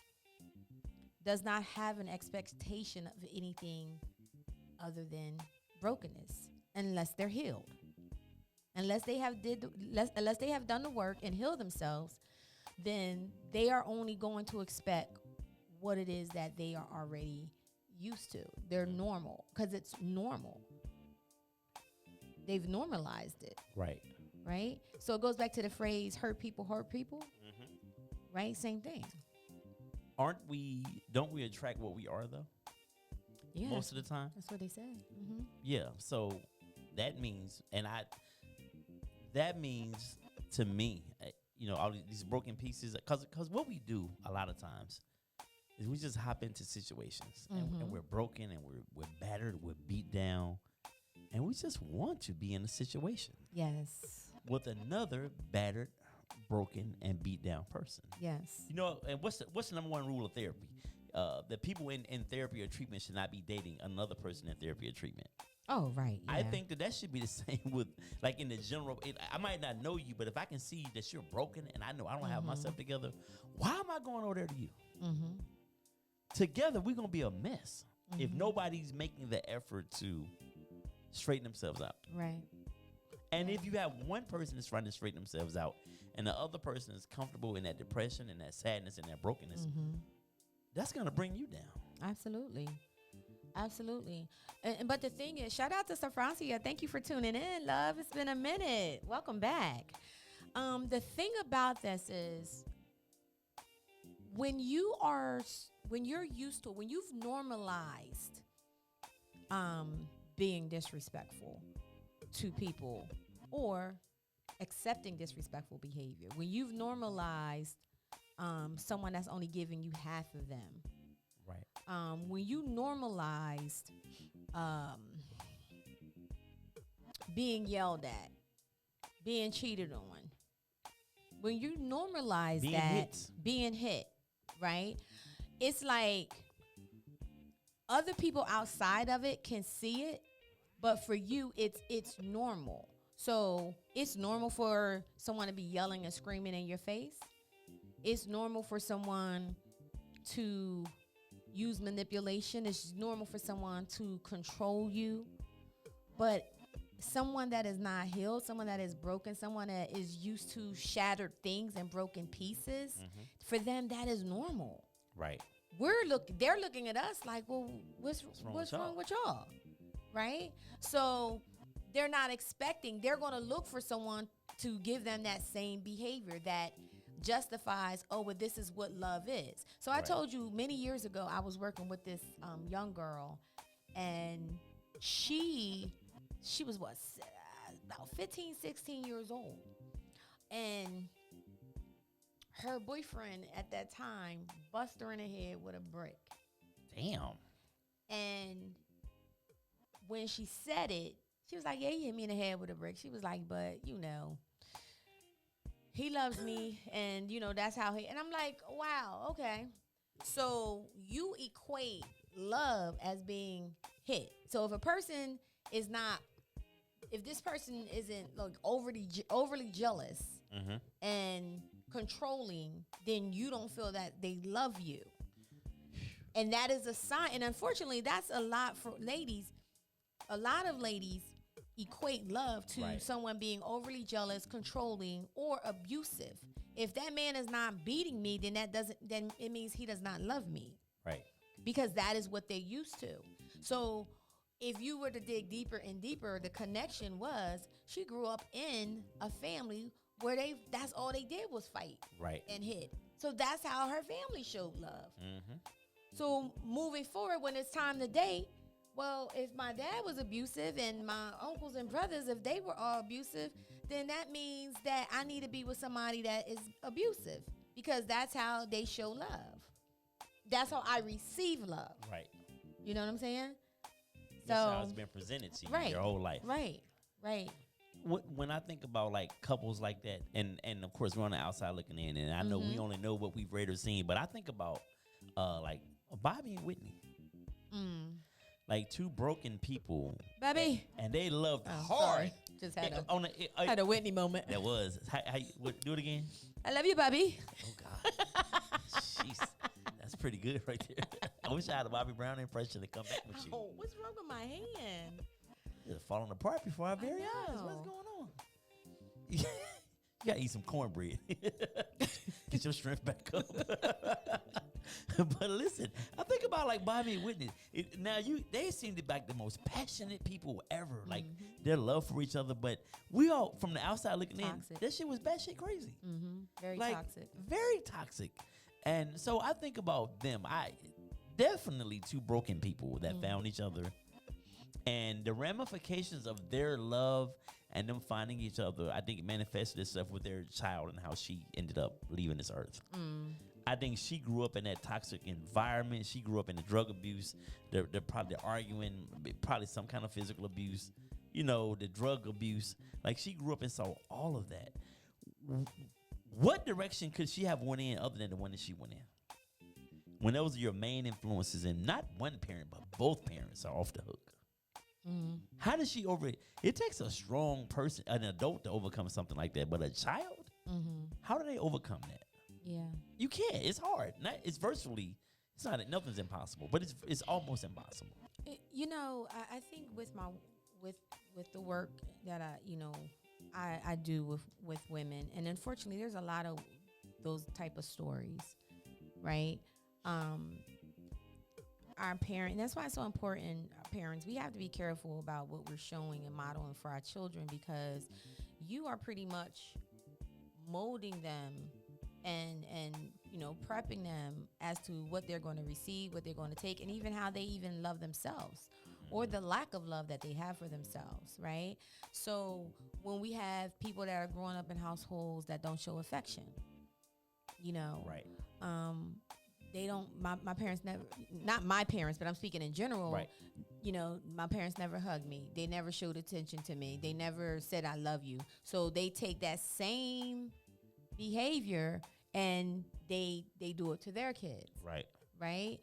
does not have an expectation of anything other than brokenness unless they're healed. Unless they have done the work and healed themselves, then they are only going to expect what it is that they are already used to. They're normal because it's normal. They've normalized it. Right? So it goes back to the phrase, hurt people, right? Same thing. Don't we attract what we are, though? Yeah. Most of the time? That's what they said. Mm-hmm. Yeah. So that means, that means to me, all these broken pieces, because what we do a lot of times is we just hop into situations and we're broken and we're battered, we're beat down, and we just want to be in a situation. Yes. With another battered, broken, and beat down person. Yes. And what's the number one rule of therapy? The people in therapy or treatment should not be dating another person in therapy or treatment. Oh, right. I yeah. think that should be the same with, like, in the general. I might not know you, but if I can see that you're broken and I know I don't have myself together, why am I going over there to you? Together, we're going to be a mess if nobody's making the effort to straighten themselves out. Right. And if you have one person that's trying to straighten themselves out and the other person is comfortable in that depression and that sadness and that brokenness, that's going to bring you down. Absolutely. Absolutely. But the thing is, shout out to Safrancia. Thank you for tuning in, love. It's been a minute. Welcome back. The thing about this is when you're used to, when you've normalized being disrespectful to people or accepting disrespectful behavior, when you've normalized someone that's only giving you half of them, right? When you normalized being yelled at, being cheated on, when you normalize being hit, right? It's like other people outside of it can see it, but for you, it's normal. So it's normal for someone to be yelling and screaming in your face. It's normal for someone to use manipulation. It's normal for someone to control you. But someone that is not healed, someone that is broken, someone that is used to shattered things and broken pieces, for them, that is normal. Right. They're looking at us like, well, what's wrong with y'all? Right? So they're not expecting, they're going to look for someone to give them that same behavior that justifies, oh, but this is what love is. So I told you many years ago, I was working with this young girl, and she was about 15, 16 years old. And her boyfriend at that time busted her in the head with a brick. Damn. And when she said it, she was like, yeah, he hit me in the head with a brick. She was like, but, he loves me, and, that's how and I'm like, wow, okay. So you equate love as being hit. So if a person is not, if this person isn't like overly jealous and controlling, then you don't feel that they love you. And that is a sign. And unfortunately, that's a lot for ladies. A lot of ladies equate love to someone being overly jealous, controlling, or abusive. If that man is not beating me, then it means he does not love me. Right. Because that is what they're used to. So if you were to dig deeper and deeper, the connection was she grew up in a family where that's all they did was fight and hit. So that's how her family showed love. So moving forward, when it's time to date, well, if my dad was abusive and my uncles and brothers, if they were all abusive, then that means that I need to be with somebody that is abusive, because that's how they show love. That's how I receive love. Right. You know what I'm saying? That's how it's been presented to you your whole life. Right. When I think about like couples like that, and of course we're on the outside looking in, and I know we only know what we've read or seen, but I think about like Bobby and Whitney. Like two broken people, Bobby, and they loved hard. Sorry. Just had a Whitney moment. That was do it again. I love you, Bobby. Oh God, jeez, that's pretty good right there. I wish I had a Bobby Brown impression to come back with you. Oh, what's wrong with my hand? It's falling apart before our very eyes. What's going on? You gotta eat some cornbread. Get your strength back up. But listen, I think about like Bobby and Whitney. They seem to be like the most passionate people ever. Like their love for each other. But we all from the outside looking in, that shit was batshit crazy. Very toxic. Very toxic. And so I think about them. I definitely two broken people that found each other. And the ramifications of their love and them finding each other, I think it manifested itself with their child and how she ended up leaving this earth. I think she grew up in that toxic environment. She grew up in the drug abuse. They're probably arguing, probably some kind of physical abuse, the drug abuse. Like she grew up and saw all of that. What direction could she have went in other than the one that she went in? When those are your main influences, and not one parent, but both parents are off the hook. How does she over it? It takes a strong person, an adult, to overcome something like that. But a child, how do they overcome that? Yeah. You can't. It's hard. It's virtually. It's not. Nothing's impossible, but it's almost impossible. I think with the work that I do with women, and unfortunately, there's a lot of those type of stories, right? Our parents, that's why it's so important. Parents, we have to be careful about what we're showing and modeling for our children, because you are pretty much molding them and prepping them as to what they're going to receive, what they're going to take, and even how they even love themselves, or the lack of love that they have for themselves, right? So when we have people that are growing up in households that don't show affection, right? They don't. My parents never. Not my parents, but I'm speaking in general. Right. My parents never hugged me. They never showed attention to me. They never said I love you. So they take that same behavior and they do it to their kids. Right. Right.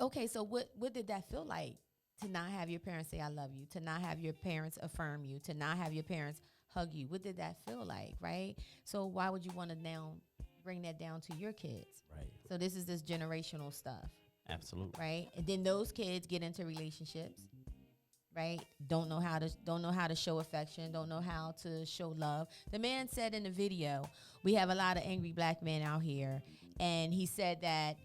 Okay. So what did that feel like, to not have your parents say I love you, to not have your parents affirm you, to not have your parents hug you? What did that feel like? Right. So why would you want to now bring that down to your kids? Right. So this is this generational stuff. Absolutely. Right. And then those kids get into relationships, right? Don't know how to show affection, don't know how to show love. The man said in the video, we have a lot of angry black men out here, and he said that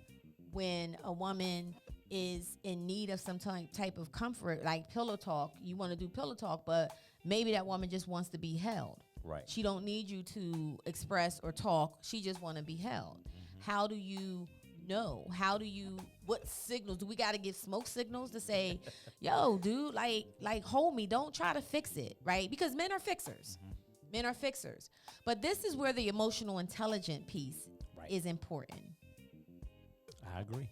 when a woman is in need of some type of comfort, like pillow talk, you want to do pillow talk, but maybe that woman just wants to be held. Right. She don't need you to express or talk. She just want to be held. How do you know? What signals? Do we got to give smoke signals to say, yo, dude, like hold me. Don't try to fix it, right? Because men are fixers. Men are fixers. But this is where the emotional intelligent piece is important. I agree.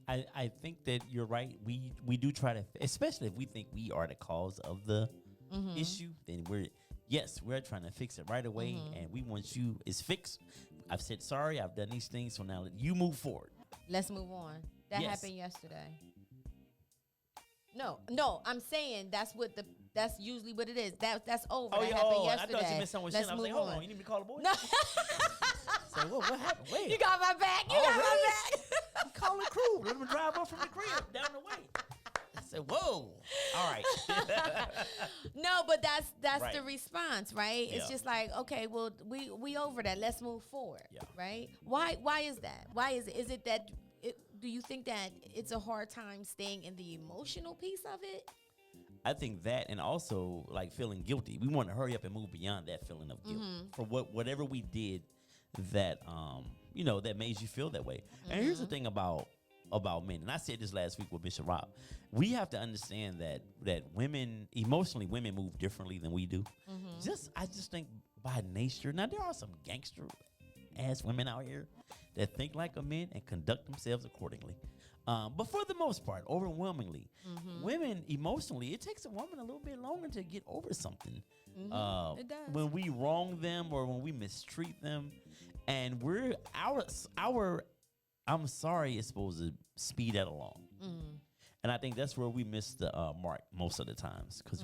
I think that you're right. We do try to, especially if we think we are the cause of the issue, then we're trying to fix it right away, and we want you, it's fixed. I've said sorry, I've done these things, so now you move forward. Let's move on. That happened yesterday. No, I'm saying that's usually what it is. That's over. That happened yesterday. I thought you meant someone shit. I was like, hold on, you need me to call the boys? No. So what happened? Wait. You got my back. You got my back. I'm calling crew. Let them drive up from the crib down the way. I said, whoa. All right. No, but that's right. the response, right? Yeah. It's just like, okay, well, we over that. Let's move forward, yeah. right? Why is that? Why is it? Is it that? Do you think that it's a hard time staying in the emotional piece of it? I think that, and also like feeling guilty. We want to hurry up and move beyond that feeling of guilt for whatever we did that that made you feel that way. And here's the thing about men, and I said this last week with Bishop Rob. We have to understand that women move differently than we do. I just think by nature. Now there are some gangster ass women out here that think like a man and conduct themselves accordingly. But for the most part, overwhelmingly, women emotionally, it takes a woman a little bit longer to get over something. It does. When we wrong them or when we mistreat them, and we're our I'm sorry is supposed to speed that along. And I think that's where we miss the mark most of the times, because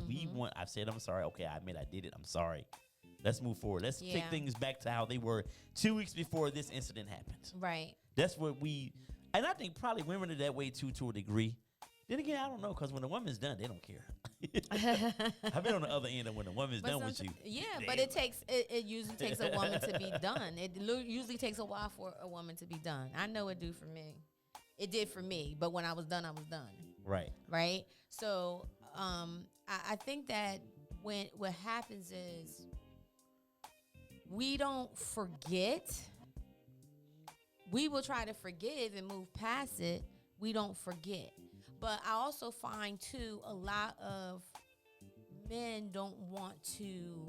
I've said I'm sorry. Okay, I admit I did it. I'm sorry. Let's move forward. Let's take things back to how they were 2 weeks before this incident happened. Right. That's what and I think probably women are that way too, to a degree. Then again, I don't know, because when a woman's done, they don't care. I've been on the other end of when a woman's done with you. Yeah, but it usually takes a woman to be done. It usually takes a while for a woman to be done. I know it do for me. It did for me, but when I was done, I was done. Right. Right. So I think that what happens is we don't forget. We will try to forgive and move past it. We don't forget. But I also find, too, a lot of men don't want to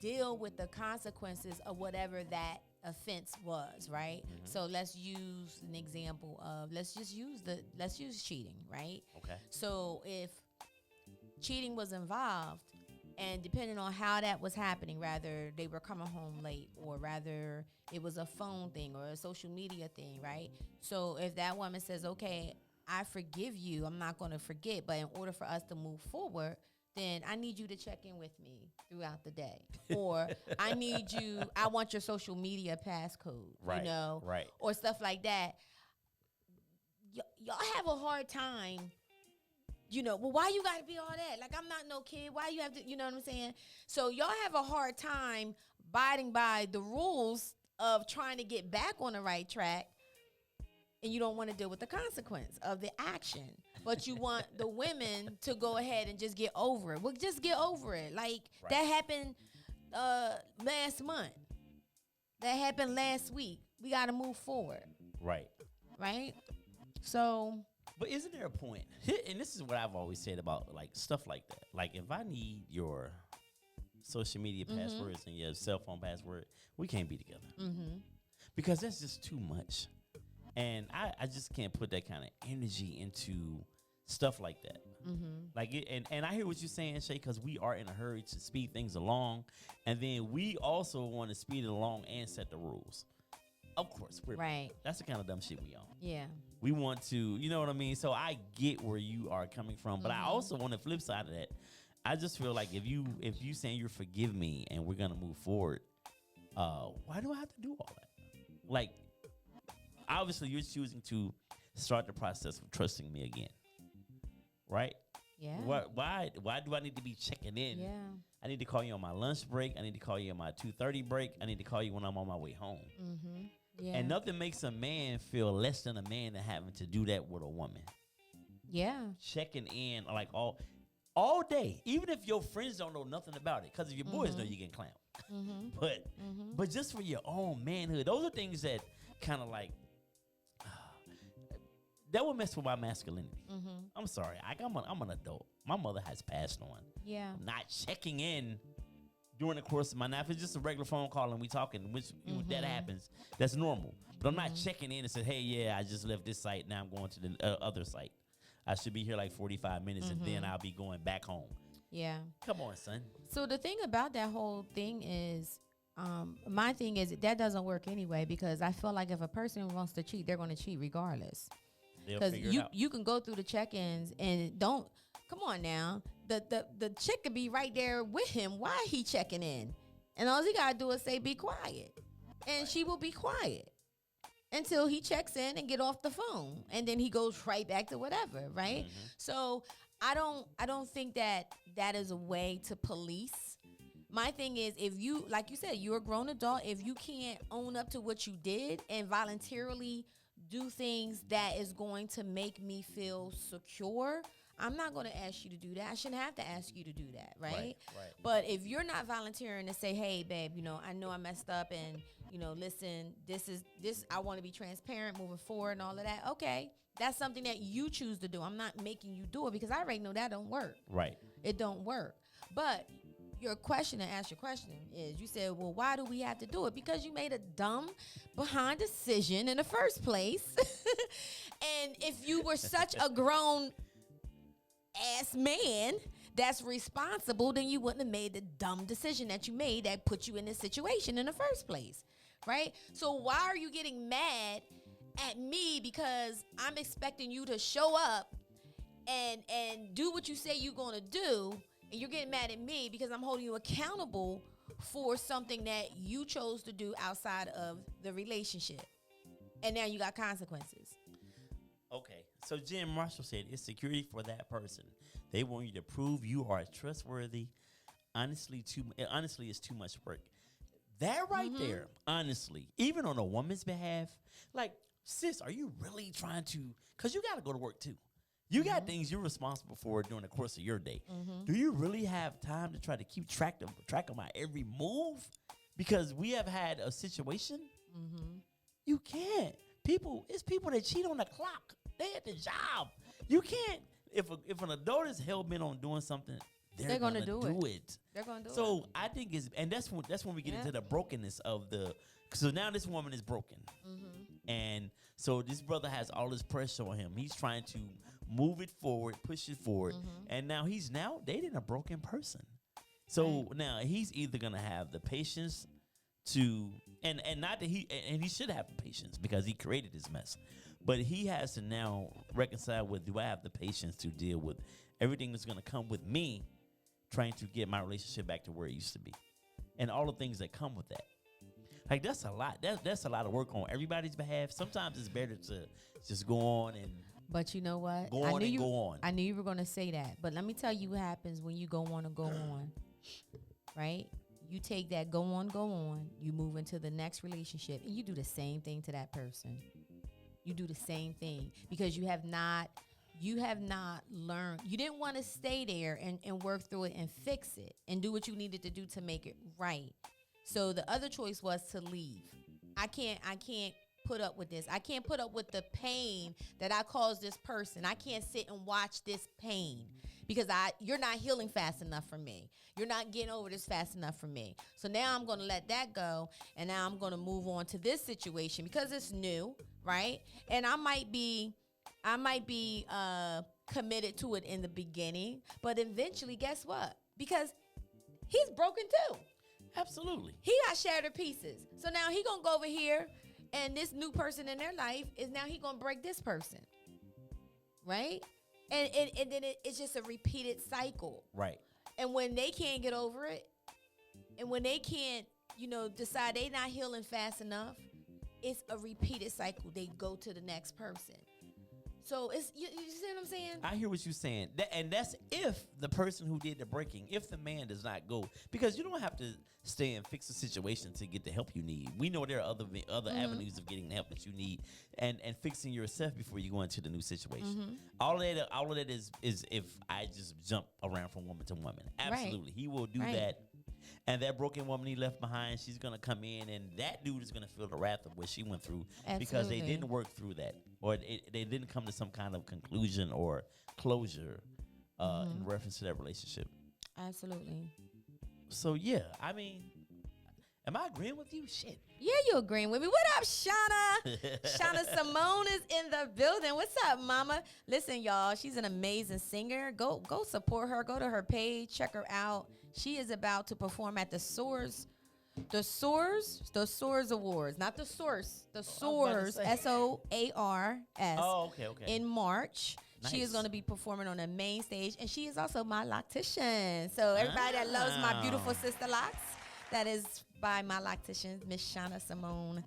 deal with the consequences of whatever that offense was, right? So let's use an example of, let's use cheating, right? Okay. So if cheating was involved, and depending on how that was happening, rather they were coming home late, or rather it was a phone thing or a social media thing, right? So if that woman says, okay, I forgive you. I'm not going to forget. But in order for us to move forward, then I need you to check in with me throughout the day. Or I want your social media passcode, Right, you know, right. or stuff like that. Y'all have a hard time, you know, well, why you got to be all that? Like, I'm not no kid. Why you have to, you know what I'm saying? So y'all have a hard time abiding by the rules of trying to get back on the right track, and you don't want to deal with the consequence of the action. But you want the women to go ahead and just get over it. Well, just get over it. Like, that happened last month. That happened last week. We got to move forward. Right. Right? So. But isn't there a point? And this is what I've always said about, like, stuff like that. Like, if I need your social media passwords and your cell phone password, we can't be together. Mm-hmm. Because that's just too much. And I just can't put that kind of energy into stuff like that. Mm-hmm. Like and I hear what you're saying, Shay, because we are in a hurry to speed things along, and then we also want to speed it along and set the rules. Of course, we're right. That's the kind of dumb shit we on. Yeah, we want to, you know what I mean. So I get where you are coming from, but I also want the flip side of that. I just feel like if you saying you forgive me and we're gonna move forward, why do I have to do all that? Like, obviously, you're choosing to start the process of trusting me again, right? Yeah. Why do I need to be checking in? Yeah. I need to call you on my lunch break. I need to call you on my 2:30 break. I need to call you when I'm on my way home. Mm-hmm. Yeah. And nothing makes a man feel less than a man than having to do that with a woman. Yeah. Checking in like all day, even if your friends don't know nothing about it, because if your boys know you're getting clowned. Mm-hmm. But just for your own manhood, those are things that kind of like that would mess with my masculinity. Mm-hmm. I'm sorry, I'm an adult. My mother has passed on. Yeah, I'm not checking in during the course of my life. If it's just a regular phone call and we talking, which that happens, that's normal. But I'm not checking in and say, hey, yeah, I just left this site. Now I'm going to the other site. I should be here like 45 minutes and then I'll be going back home. Yeah. Come on, son. So the thing about that whole thing is, my thing is that doesn't work anyway, because I feel like if a person wants to cheat, they're going to cheat regardless. Because you can go through the check-ins and don't, come on now, the chick could be right there with him while he checking in. And all he got to do is say, be quiet. And she will be quiet until he checks in and get off the phone. And then he goes right back to whatever, right? Mm-hmm. So I don't think that is a way to police. My thing is, if you, like you said, you're a grown adult, if you can't own up to what you did and voluntarily do things that is going to make me feel secure, I'm not going to ask you to do that. I shouldn't have to ask you to do that, right? But if you're not volunteering to say, hey, babe, you know, I know I messed up and, you know, listen, this, I want to be transparent moving forward and all of that. Okay, that's something that you choose to do. I'm not making you do it because I already know that don't work. Right. It don't work. But your question to ask your question is, you said, well, why do we have to do it? Because you made a dumb behind decision in the first place. And if you were such a grown ass man that's responsible, then you wouldn't have made the dumb decision that you made that put you in this situation in the first place, right? So why are you getting mad at me because I'm expecting you to show up and do what you say you're going to do, and you're getting mad at me because I'm holding you accountable for something that you chose to do outside of the relationship, and now you got consequences? Okay, so Jen Marshall said it's security for that person. They want you to prove you are trustworthy. Honestly, it's too much work. That right there, honestly, even on a woman's behalf, like, sis, are you really trying to? Because you got to go to work too. You got things you're responsible for during the course of your day. Do you really have time to try to keep track of my every move? Because we have had a situation. You can't. It's people that cheat on the clock. They at the job. You can't. If an adult is hell bent on doing something, they're gonna do it. They're gonna do it. So I think that's when we get into the brokenness of the. So now this woman is broken, and so this brother has all this pressure on him. He's trying to move it forward, push it forward, and now he's dating a broken person. So now he's either gonna have the patience to, and not that he should have patience because he created this mess, But he has to now reconcile with, do I have the patience to deal with everything that's going to come with me trying to get my relationship back to where it used to be, and all the things that come with that. Like, that's a lot. That's a lot of work on everybody's behalf. Sometimes it's better to just go on and But you know what? go on. I knew you were going to say that. But let me tell you what happens when you go on, right? You take that go on, you move into the next relationship, and you do the same thing to that person. You do the same thing because you have not learned. You didn't want to stay there and work through it and fix it and do what you needed to do to make it right. So the other choice was to leave. I can't put up with this. I can't put up with the pain that I caused this person. I can't sit and watch this pain because you're not healing fast enough for me. You're not getting over this fast enough for me. So now I'm going to let that go, and now I'm going to move on to this situation because it's new, right? And I might be committed to it in the beginning, but eventually, guess what? Because he's broken too. Absolutely. He got shattered pieces. So now he gonna go over here, and this new person in their life is now he gonna break this person, right? And then it's just a repeated cycle. Right. And when they can't get over it, and when they can't, decide they not healing fast enough, it's a repeated cycle. They go to the next person. So it's you see what I'm saying? I hear what you're saying. And that's if the person who did the breaking, if the man does not go, because you don't have to stay and fix the situation to get the help you need. We know there are other avenues of getting the help that you need and fixing yourself before you go into the new situation. All of that is if I just jump around from woman to woman. Absolutely. Right. He will do that. And that broken woman he left behind, she's going to come in, and that dude is going to feel the wrath of what she went through. Because they didn't work through that, or they didn't come to some kind of conclusion or closure in reference to that relationship. Absolutely. So, yeah, I mean, am I agreeing with you? Shit. Yeah, you agreeing with me. What up, Shauna? Shauna Simone is in the building. What's up, mama? Listen, y'all, she's an amazing singer. Go support her. Go to her page. Check her out. She is about to perform at the Soars Awards. Not the Source. The Soars, SOARS. Oh, okay. In March. Nice. She is going to be performing on the main stage, and she is also my loctician. So everybody that loves my beautiful sister locks, that is by my loctician, Miss Shauna Simone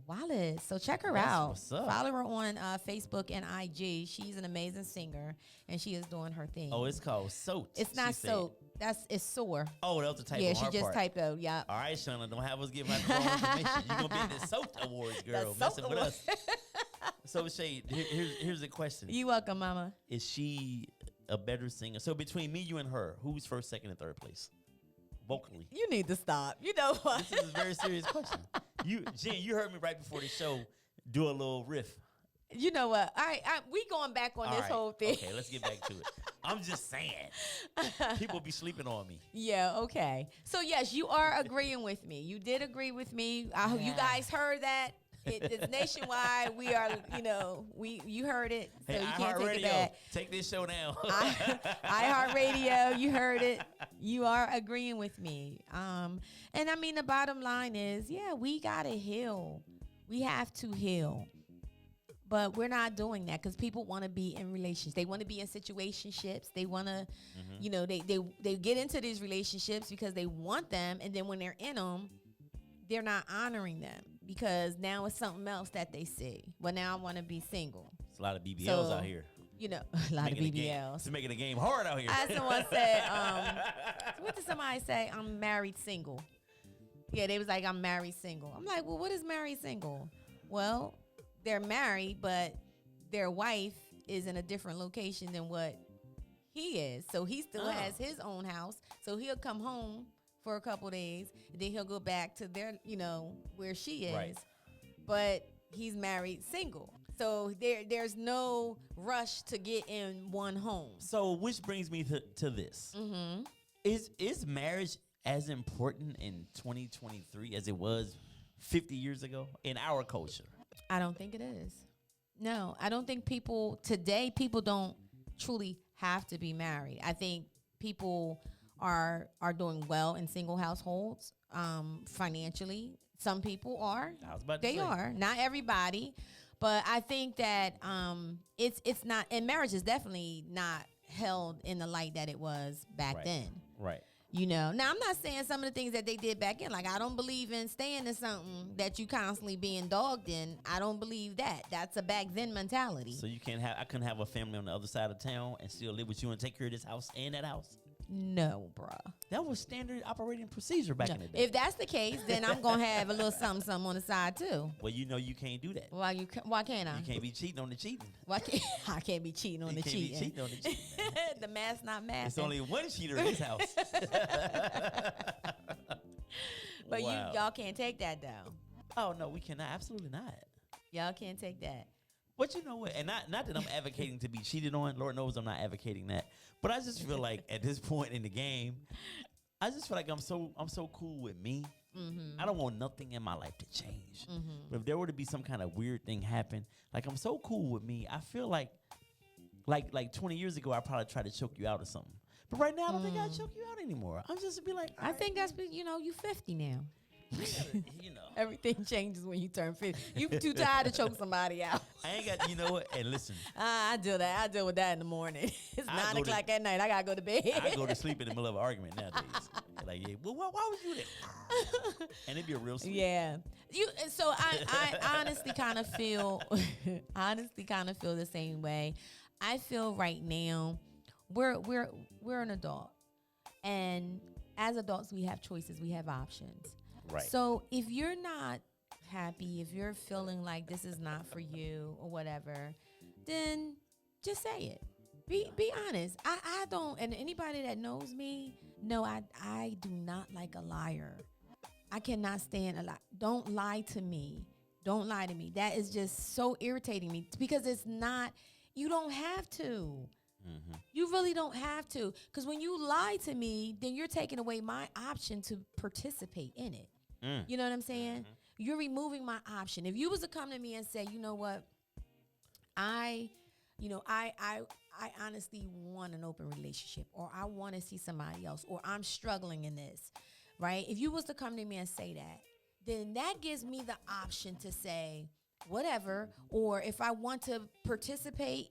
Wallace. So check her out. What's up? Follow her on Facebook and IG. She's an amazing singer, and she is doing her thing. Oh, it's called Soat. It's not Soat. It's Soar. Oh, that was the type Yeah, of she just typed out. Yeah. All right, Shauna, don't have us give out the wrong information. You're going to be in the Soat Awards, girl. Messing with us. So, Shay, here's the question. You welcome, mama. Is she a better singer? So, between me, you, and her, who's first, second, and third place? Vocally. You need to stop. You know what? This is a very serious question. Jen, you heard me right before the show do a little riff. You know what? All right, we going back on this whole thing. Okay, let's get back to it. I'm just saying. People be sleeping on me. Yeah, okay. So, yes, you are agreeing with me. You did agree with me. You guys heard that. It's nationwide. We are, you heard it. So Hey, you can't take iHeartRadio, it back. take this show down. iHeartRadio, you heard it. You are agreeing with me. And I mean, the bottom line is, we got to heal. We have to heal. But we're not doing that because people want to be in relations. They want to be in situationships. They want to, they get into these relationships because they want them. And then when they're in them, they're not honoring them because now it's something else that they see. Well, now I want to be single. There's a lot of BBLs out here. A lot of BBLs. It's making the game hard out here. As someone said, what did somebody say? I'm married single. Yeah, they was like, I'm married single. I'm like, well, what is married single? Well, they're married, but their wife is in a different location than what he is. So he still has his own house. So he'll come home for a couple days, and then he'll go back to their, where she is. Right. But he's married single. So there's no rush to get in one home. So which brings me to this. Mm-hmm. Is marriage as important in 2023 as it was 50 years ago in our culture? I don't think it is. No, I don't think people don't truly have to be married. I think people are doing well in single households financially. Some people are. I was about to say. They are. Not everybody. But I think that it's not, and marriage is definitely not held in the light that it was back then. Right. You know, now I'm not saying some of the things that they did back in. Like, I don't believe in staying in something that you constantly being dogged in. I don't believe that. That's a back then mentality. So I couldn't have a family on the other side of town and still live with you and take care of this house and that house. No, bruh. That was standard operating procedure back in the day. If that's the case, then I'm gonna have a little something on the side too. Well, you know you can't do that. Why can't I? You can't be cheating on the cheating. Why can't I can't be cheating on You the can't be cheating? cheating on the cheating. The math not math. It's only one cheater in this house. But Wow. y'all can't take that though. Oh no, we cannot. Absolutely not. Y'all can't take that. But you know what? And not that I'm advocating to be cheated on. Lord knows I'm not advocating that. But I just feel like at this point in the game, I just feel like I'm so cool with me. Mm-hmm. I don't want nothing in my life to change. Mm-hmm. But if there were to be some kind of weird thing happen, like I'm so cool with me, I feel like 20 years ago, I probably tried to choke you out or something. But right now, I don't think I'd choke you out anymore. I'm just be like, I think that's, you 50 now. you know. Everything changes when you turn 50. You too tired to choke somebody out. I ain't got, you know what? And listen. I deal with that in the morning. It's 9 o'clock at night. I got to go to bed. I go to sleep in the middle of an argument nowadays. Like, yeah, well, why would you do that? And it'd be a real sleep. Yeah. So I honestly kind of feel the same way. I feel right now we're an adult. And as adults, we have choices. We have options. Right. So if you're not happy, if you're feeling like this is not for you or whatever, then just say it. Be honest. I don't, and anybody that knows me, no, I do not like a liar. I cannot stand a lie. Don't lie to me. Don't lie to me. That is just so irritating me because it's not, you don't have to. Mm-hmm. You really don't have to. Because when you lie to me, then you're taking away my option to participate in it. You know what I'm saying? Mm-hmm. You're removing my option. If you was to come to me and say, you know what, I honestly want an open relationship, or I want to see somebody else, or I'm struggling in this, right? If you was to come to me and say that, then that gives me the option to say whatever, or if I want to participate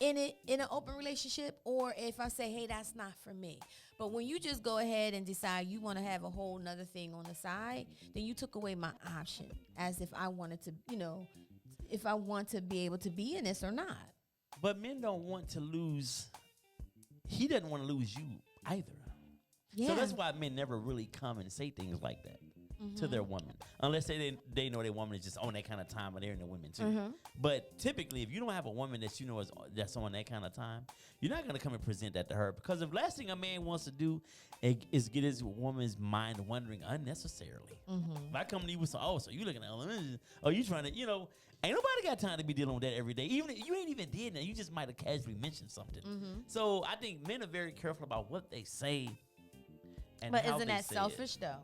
in it, in an open relationship, or if I say, hey, that's not for me. But when you just go ahead and decide you want to have a whole nother thing on the side, then you took away my option as if I wanted to, if I want to be able to be in this or not. But men don't want to lose. He doesn't want to lose you either. Yeah. So that's why men never really come and say things like that to their woman. Unless they know their woman is just on that kind of time, but they're in the women too. Mm-hmm. But typically, if you don't have a woman that you know that's on that kind of time, you're not going to come and present that to her. Because the last thing a man wants to do is get his woman's mind wandering unnecessarily. Mm-hmm. If I come to you with some, so you looking at, you trying to, ain't nobody got time to be dealing with that every day. Even if you ain't even did that, you just might have casually mentioned something. Mm-hmm. So I think men are very careful about what they say. But isn't that selfish though?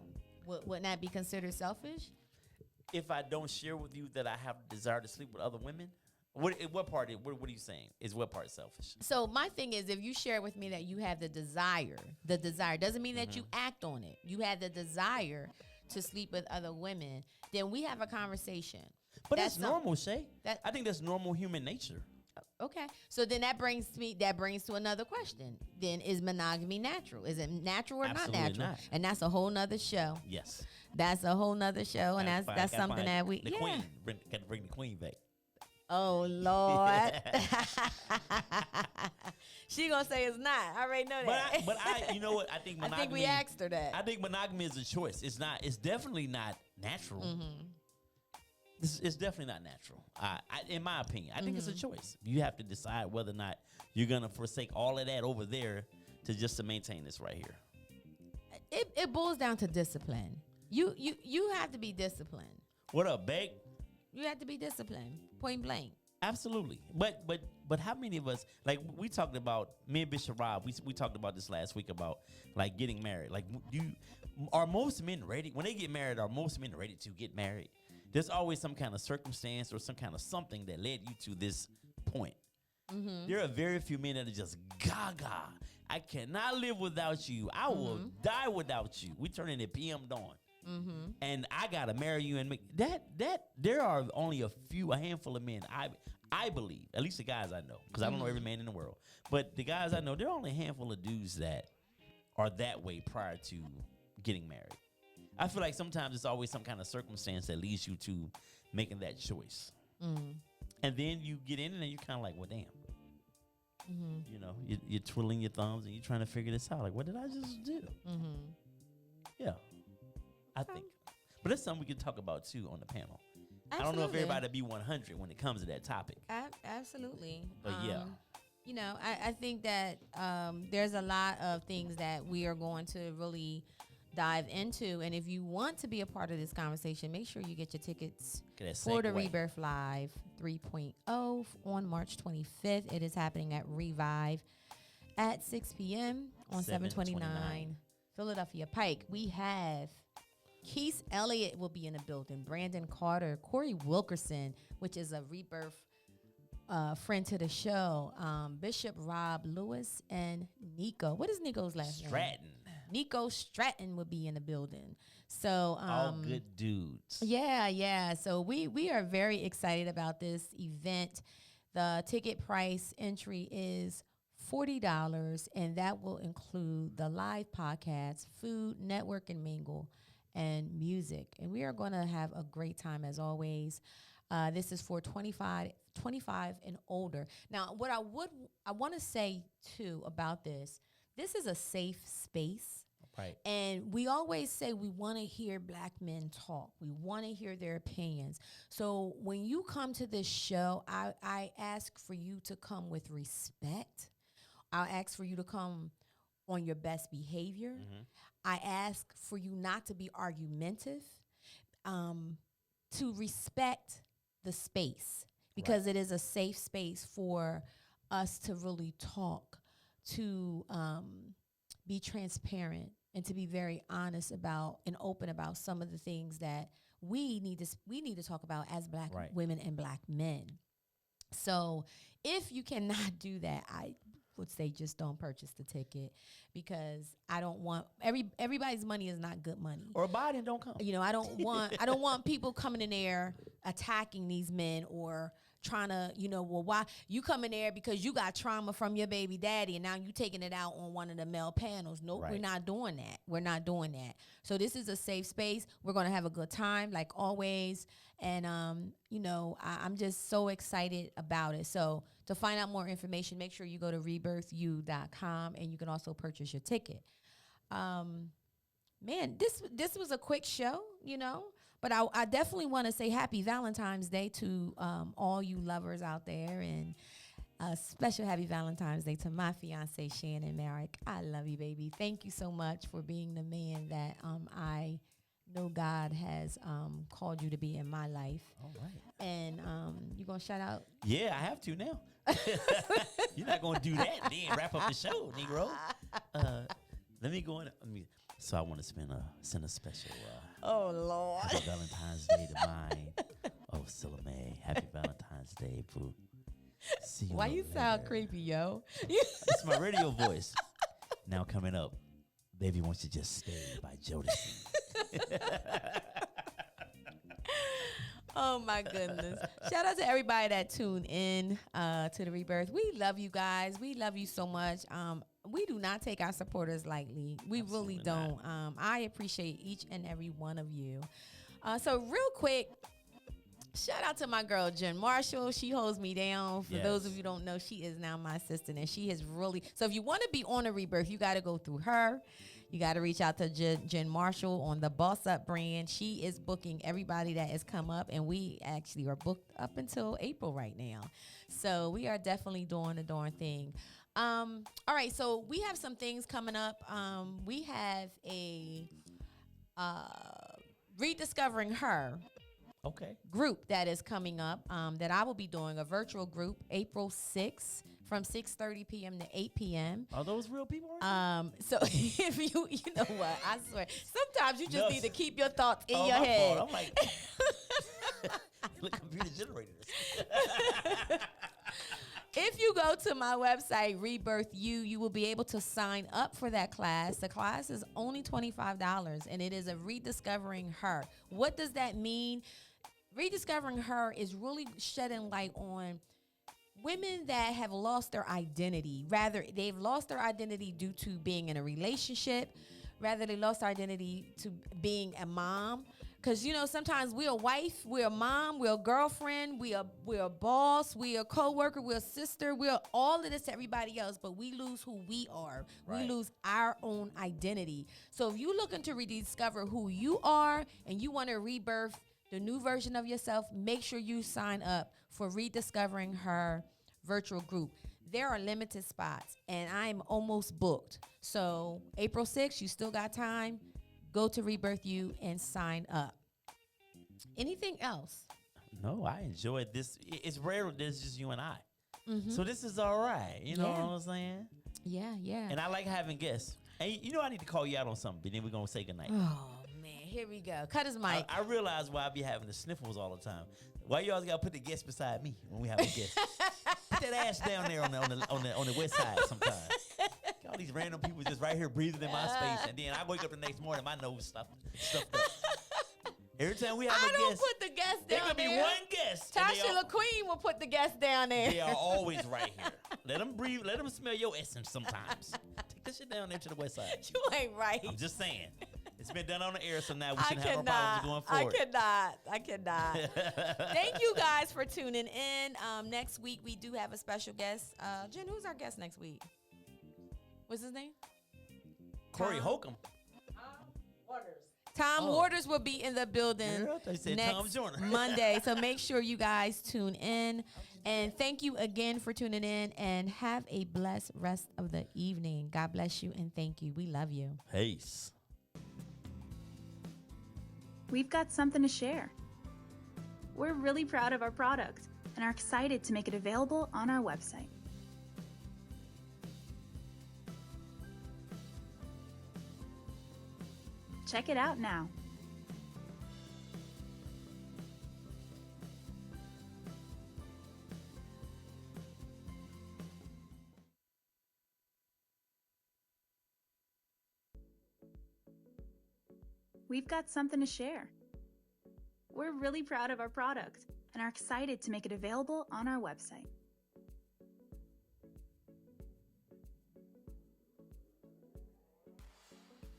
Wouldn't that be considered selfish? If I don't share with you that I have a desire to sleep with other women? What part are you saying? Is what part selfish? So my thing is, if you share with me that you have the desire doesn't mean that you act on it. You have the desire to sleep with other women, then we have a conversation. But that's normal, Shay. I think that's normal human nature. Okay. So then that brings to another question. Then is monogamy natural? Is it natural or Absolutely not natural? Not. And that's a whole nother show. Yes. That's a whole nother show. And that's something that we queen. Got to bring the queen back. Oh Lord. She gonna say it's not. I already know that. But I you know what? I think monogamy. I think we asked her that. I think monogamy is a choice. It's not. It's definitely not natural. Mm-hmm. It's definitely not natural. In my opinion, I think it's a choice. You have to decide whether or not you're gonna forsake all of that over there to maintain this right here. It boils down to discipline. You have to be disciplined. What up, Beck? You have to be disciplined, point blank. Absolutely. But how many of us, like we talked about, me and Bishop Rob, we talked about this last week about like getting married. Like are most men ready? When they get married, are most men ready to get married? There's always some kind of circumstance or some kind of something that led you to this point. Mm-hmm. There are very few men that are just gaga. I cannot live without you. I will die without you. We turn into PM Dawn. and I gotta marry you and make that. There are only a handful of men. I believe, at least the guys I know, because I don't know every man in the world, but the guys I know, there are only a handful of dudes that are that way prior to getting married. I feel like sometimes it's always some kind of circumstance that leads you to making that choice. And then you get in and you're kind of like, well, damn. You know, you're twiddling your thumbs and you're trying to figure this out. Like, what did I just do? Yeah, I think. But that's something we can talk about, too, on the panel. Absolutely. I don't know if everybody be 100 when it comes to that topic. Absolutely. But, yeah. You know, I think that there's a lot of things that we are going to really dive into. And if you want to be a part of this conversation, make sure you get your tickets for the Rebirth Live 3.0 on March 25th. It is happening at Revive at 6 p.m. on 729 Philadelphia Pike. We have Keith Elliott will be in the building, Brandon Carter, Corey Wilkerson, which is a Rebirth friend to the show, Bishop Rob Lewis, and Nico. What is Nico's last name? Stratton. Nico Stratton will be in the building. So all good dudes. Yeah. So we are very excited about this event. The ticket price entry is $40, and that will include the live podcast, food, network and mingle, and music. And we are going to have a great time as always. This is for 25 and older. Now, what I want to say too about this is a safe space. Right. And we always say we want to hear Black men talk. We want to hear their opinions. So when you come to this show, I ask for you to come with respect. I'll ask for you to come on your best behavior. I ask for you not to be argumentative, to respect the space, because it is a safe space for us to really talk, to be transparent, and to be very honest about and open about some of the things that we need to talk about as Black women and Black men. So if you cannot do that, I would say just don't purchase the ticket, because I don't want everybody's money is not good money. Or buy it and don't come. You know, I don't want people coming in there attacking these men or trying to, well, why you come in there because you got trauma from your baby daddy and now you taking it out on one of the male panels. Nope, we're not doing that. We're not doing that. So this is a safe space. We're going to have a good time like always. And, I'm just so excited about it. So to find out more information, make sure you go to rebirthu.com and you can also purchase your ticket. Man, this was a quick show, but I definitely want to say happy Valentine's Day to all you lovers out there, and a special happy Valentine's Day to my fiance, Shea Marriott. I love you, baby. Thank you so much for being the man that I know God has called you to be in my life. All right. And you going to shout out? Yeah, I have to now. You're not going to do that and then wrap up the show, Negro. Let me go in. So I want to send a special oh, Lord. Happy Valentine's Day to mine. Oh, Salome. Happy Valentine's Day, boo. See you Why you later. sound creepy, yo? It's my radio voice. Now coming up, Baby Wants to Just Stay by Jodeci. Oh, my goodness. Shout out to everybody that tuned in to the Rebirth. We love you guys. We love you so much. We do not take our supporters lightly. We Absolutely really don't. I appreciate each and every one of you. So real quick, shout out to my girl, Jen Marshall. She holds me down. For those of you who don't know, she is now my assistant, and she has really. So if you want to be on a Rebirth, you got to go through her. You got to reach out to Jen Marshall on the Boss Up brand. She is booking everybody that has come up, and we actually are booked up until April right now. So we are definitely doing the darn thing. All right, so we have some things coming up. We have a Rediscovering Her group that is coming up that I will be doing, a virtual group April 6th from 6:30 p.m. to 8 p.m. Are those real people? So if you know what, I swear, sometimes you just need to keep your thoughts in your head. I'm like, computer generated. If you go to my website, Rebirth you will be able to sign up for that class. The class is only $25, and it is a rediscovering her. What does that mean? Rediscovering her is really shedding light on women that have lost their identity. Rather, they've lost their identity due to being in a relationship. Rather, they lost their identity to being a mom. Because, sometimes we're a wife, we're a mom, we're a girlfriend, we're a boss, we're a co-worker, we're a sister, we're all of this to everybody else, but we lose who we are. Right. We lose our own identity. So if you're looking to rediscover who you are and you want to rebirth the new version of yourself, make sure you sign up for Rediscovering Her virtual group. There are limited spots, and I'm almost booked. So April 6th, you still got time. Go to Rebirth You and sign up. Anything else? No, I enjoyed this. It's rare that it's just you and I. Mm-hmm. So this is all right. You know Yeah. what I'm saying? Yeah. And I like having guests. And I need to call you out on something, but then we're going to say goodnight. Oh, man. Here we go. Cut his mic. I realize why I be having the sniffles all the time. Why you always got to put the guest beside me when we have a guest? Put that ass down there on the west side sometimes. All these random people just right here breathing in my space, and then I wake up the next morning, my nose stuffed up. Every time we have a I don't guest, put the guest there down could be there. one guest. and Tasha LaQueen will put the guest down there. they are always right here. Let them breathe. Let them smell your essence sometimes. Take this shit down there to the west side. You ain't right. I'm just saying. It's been done on the air, so now we shouldn't have no problems going forward. I cannot. Thank you guys for tuning in. Next week, we do have a special guest. Jen, who's our guest next week? What's his name? Corey Tom? Holcomb. Tom Waters will be in the building Girl, they said Tom next Joyner. Monday. So make sure you guys tune in. And thank you again for tuning in. And have a blessed rest of the evening. God bless you and thank you. We love you. Peace. We've got something to share. We're really proud of our product and are excited to make it available on our website. Check it out now. We've got something to share. We're really proud of our product and are excited to make it available on our website.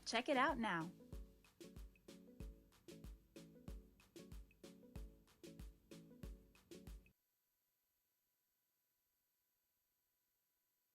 Check it out now.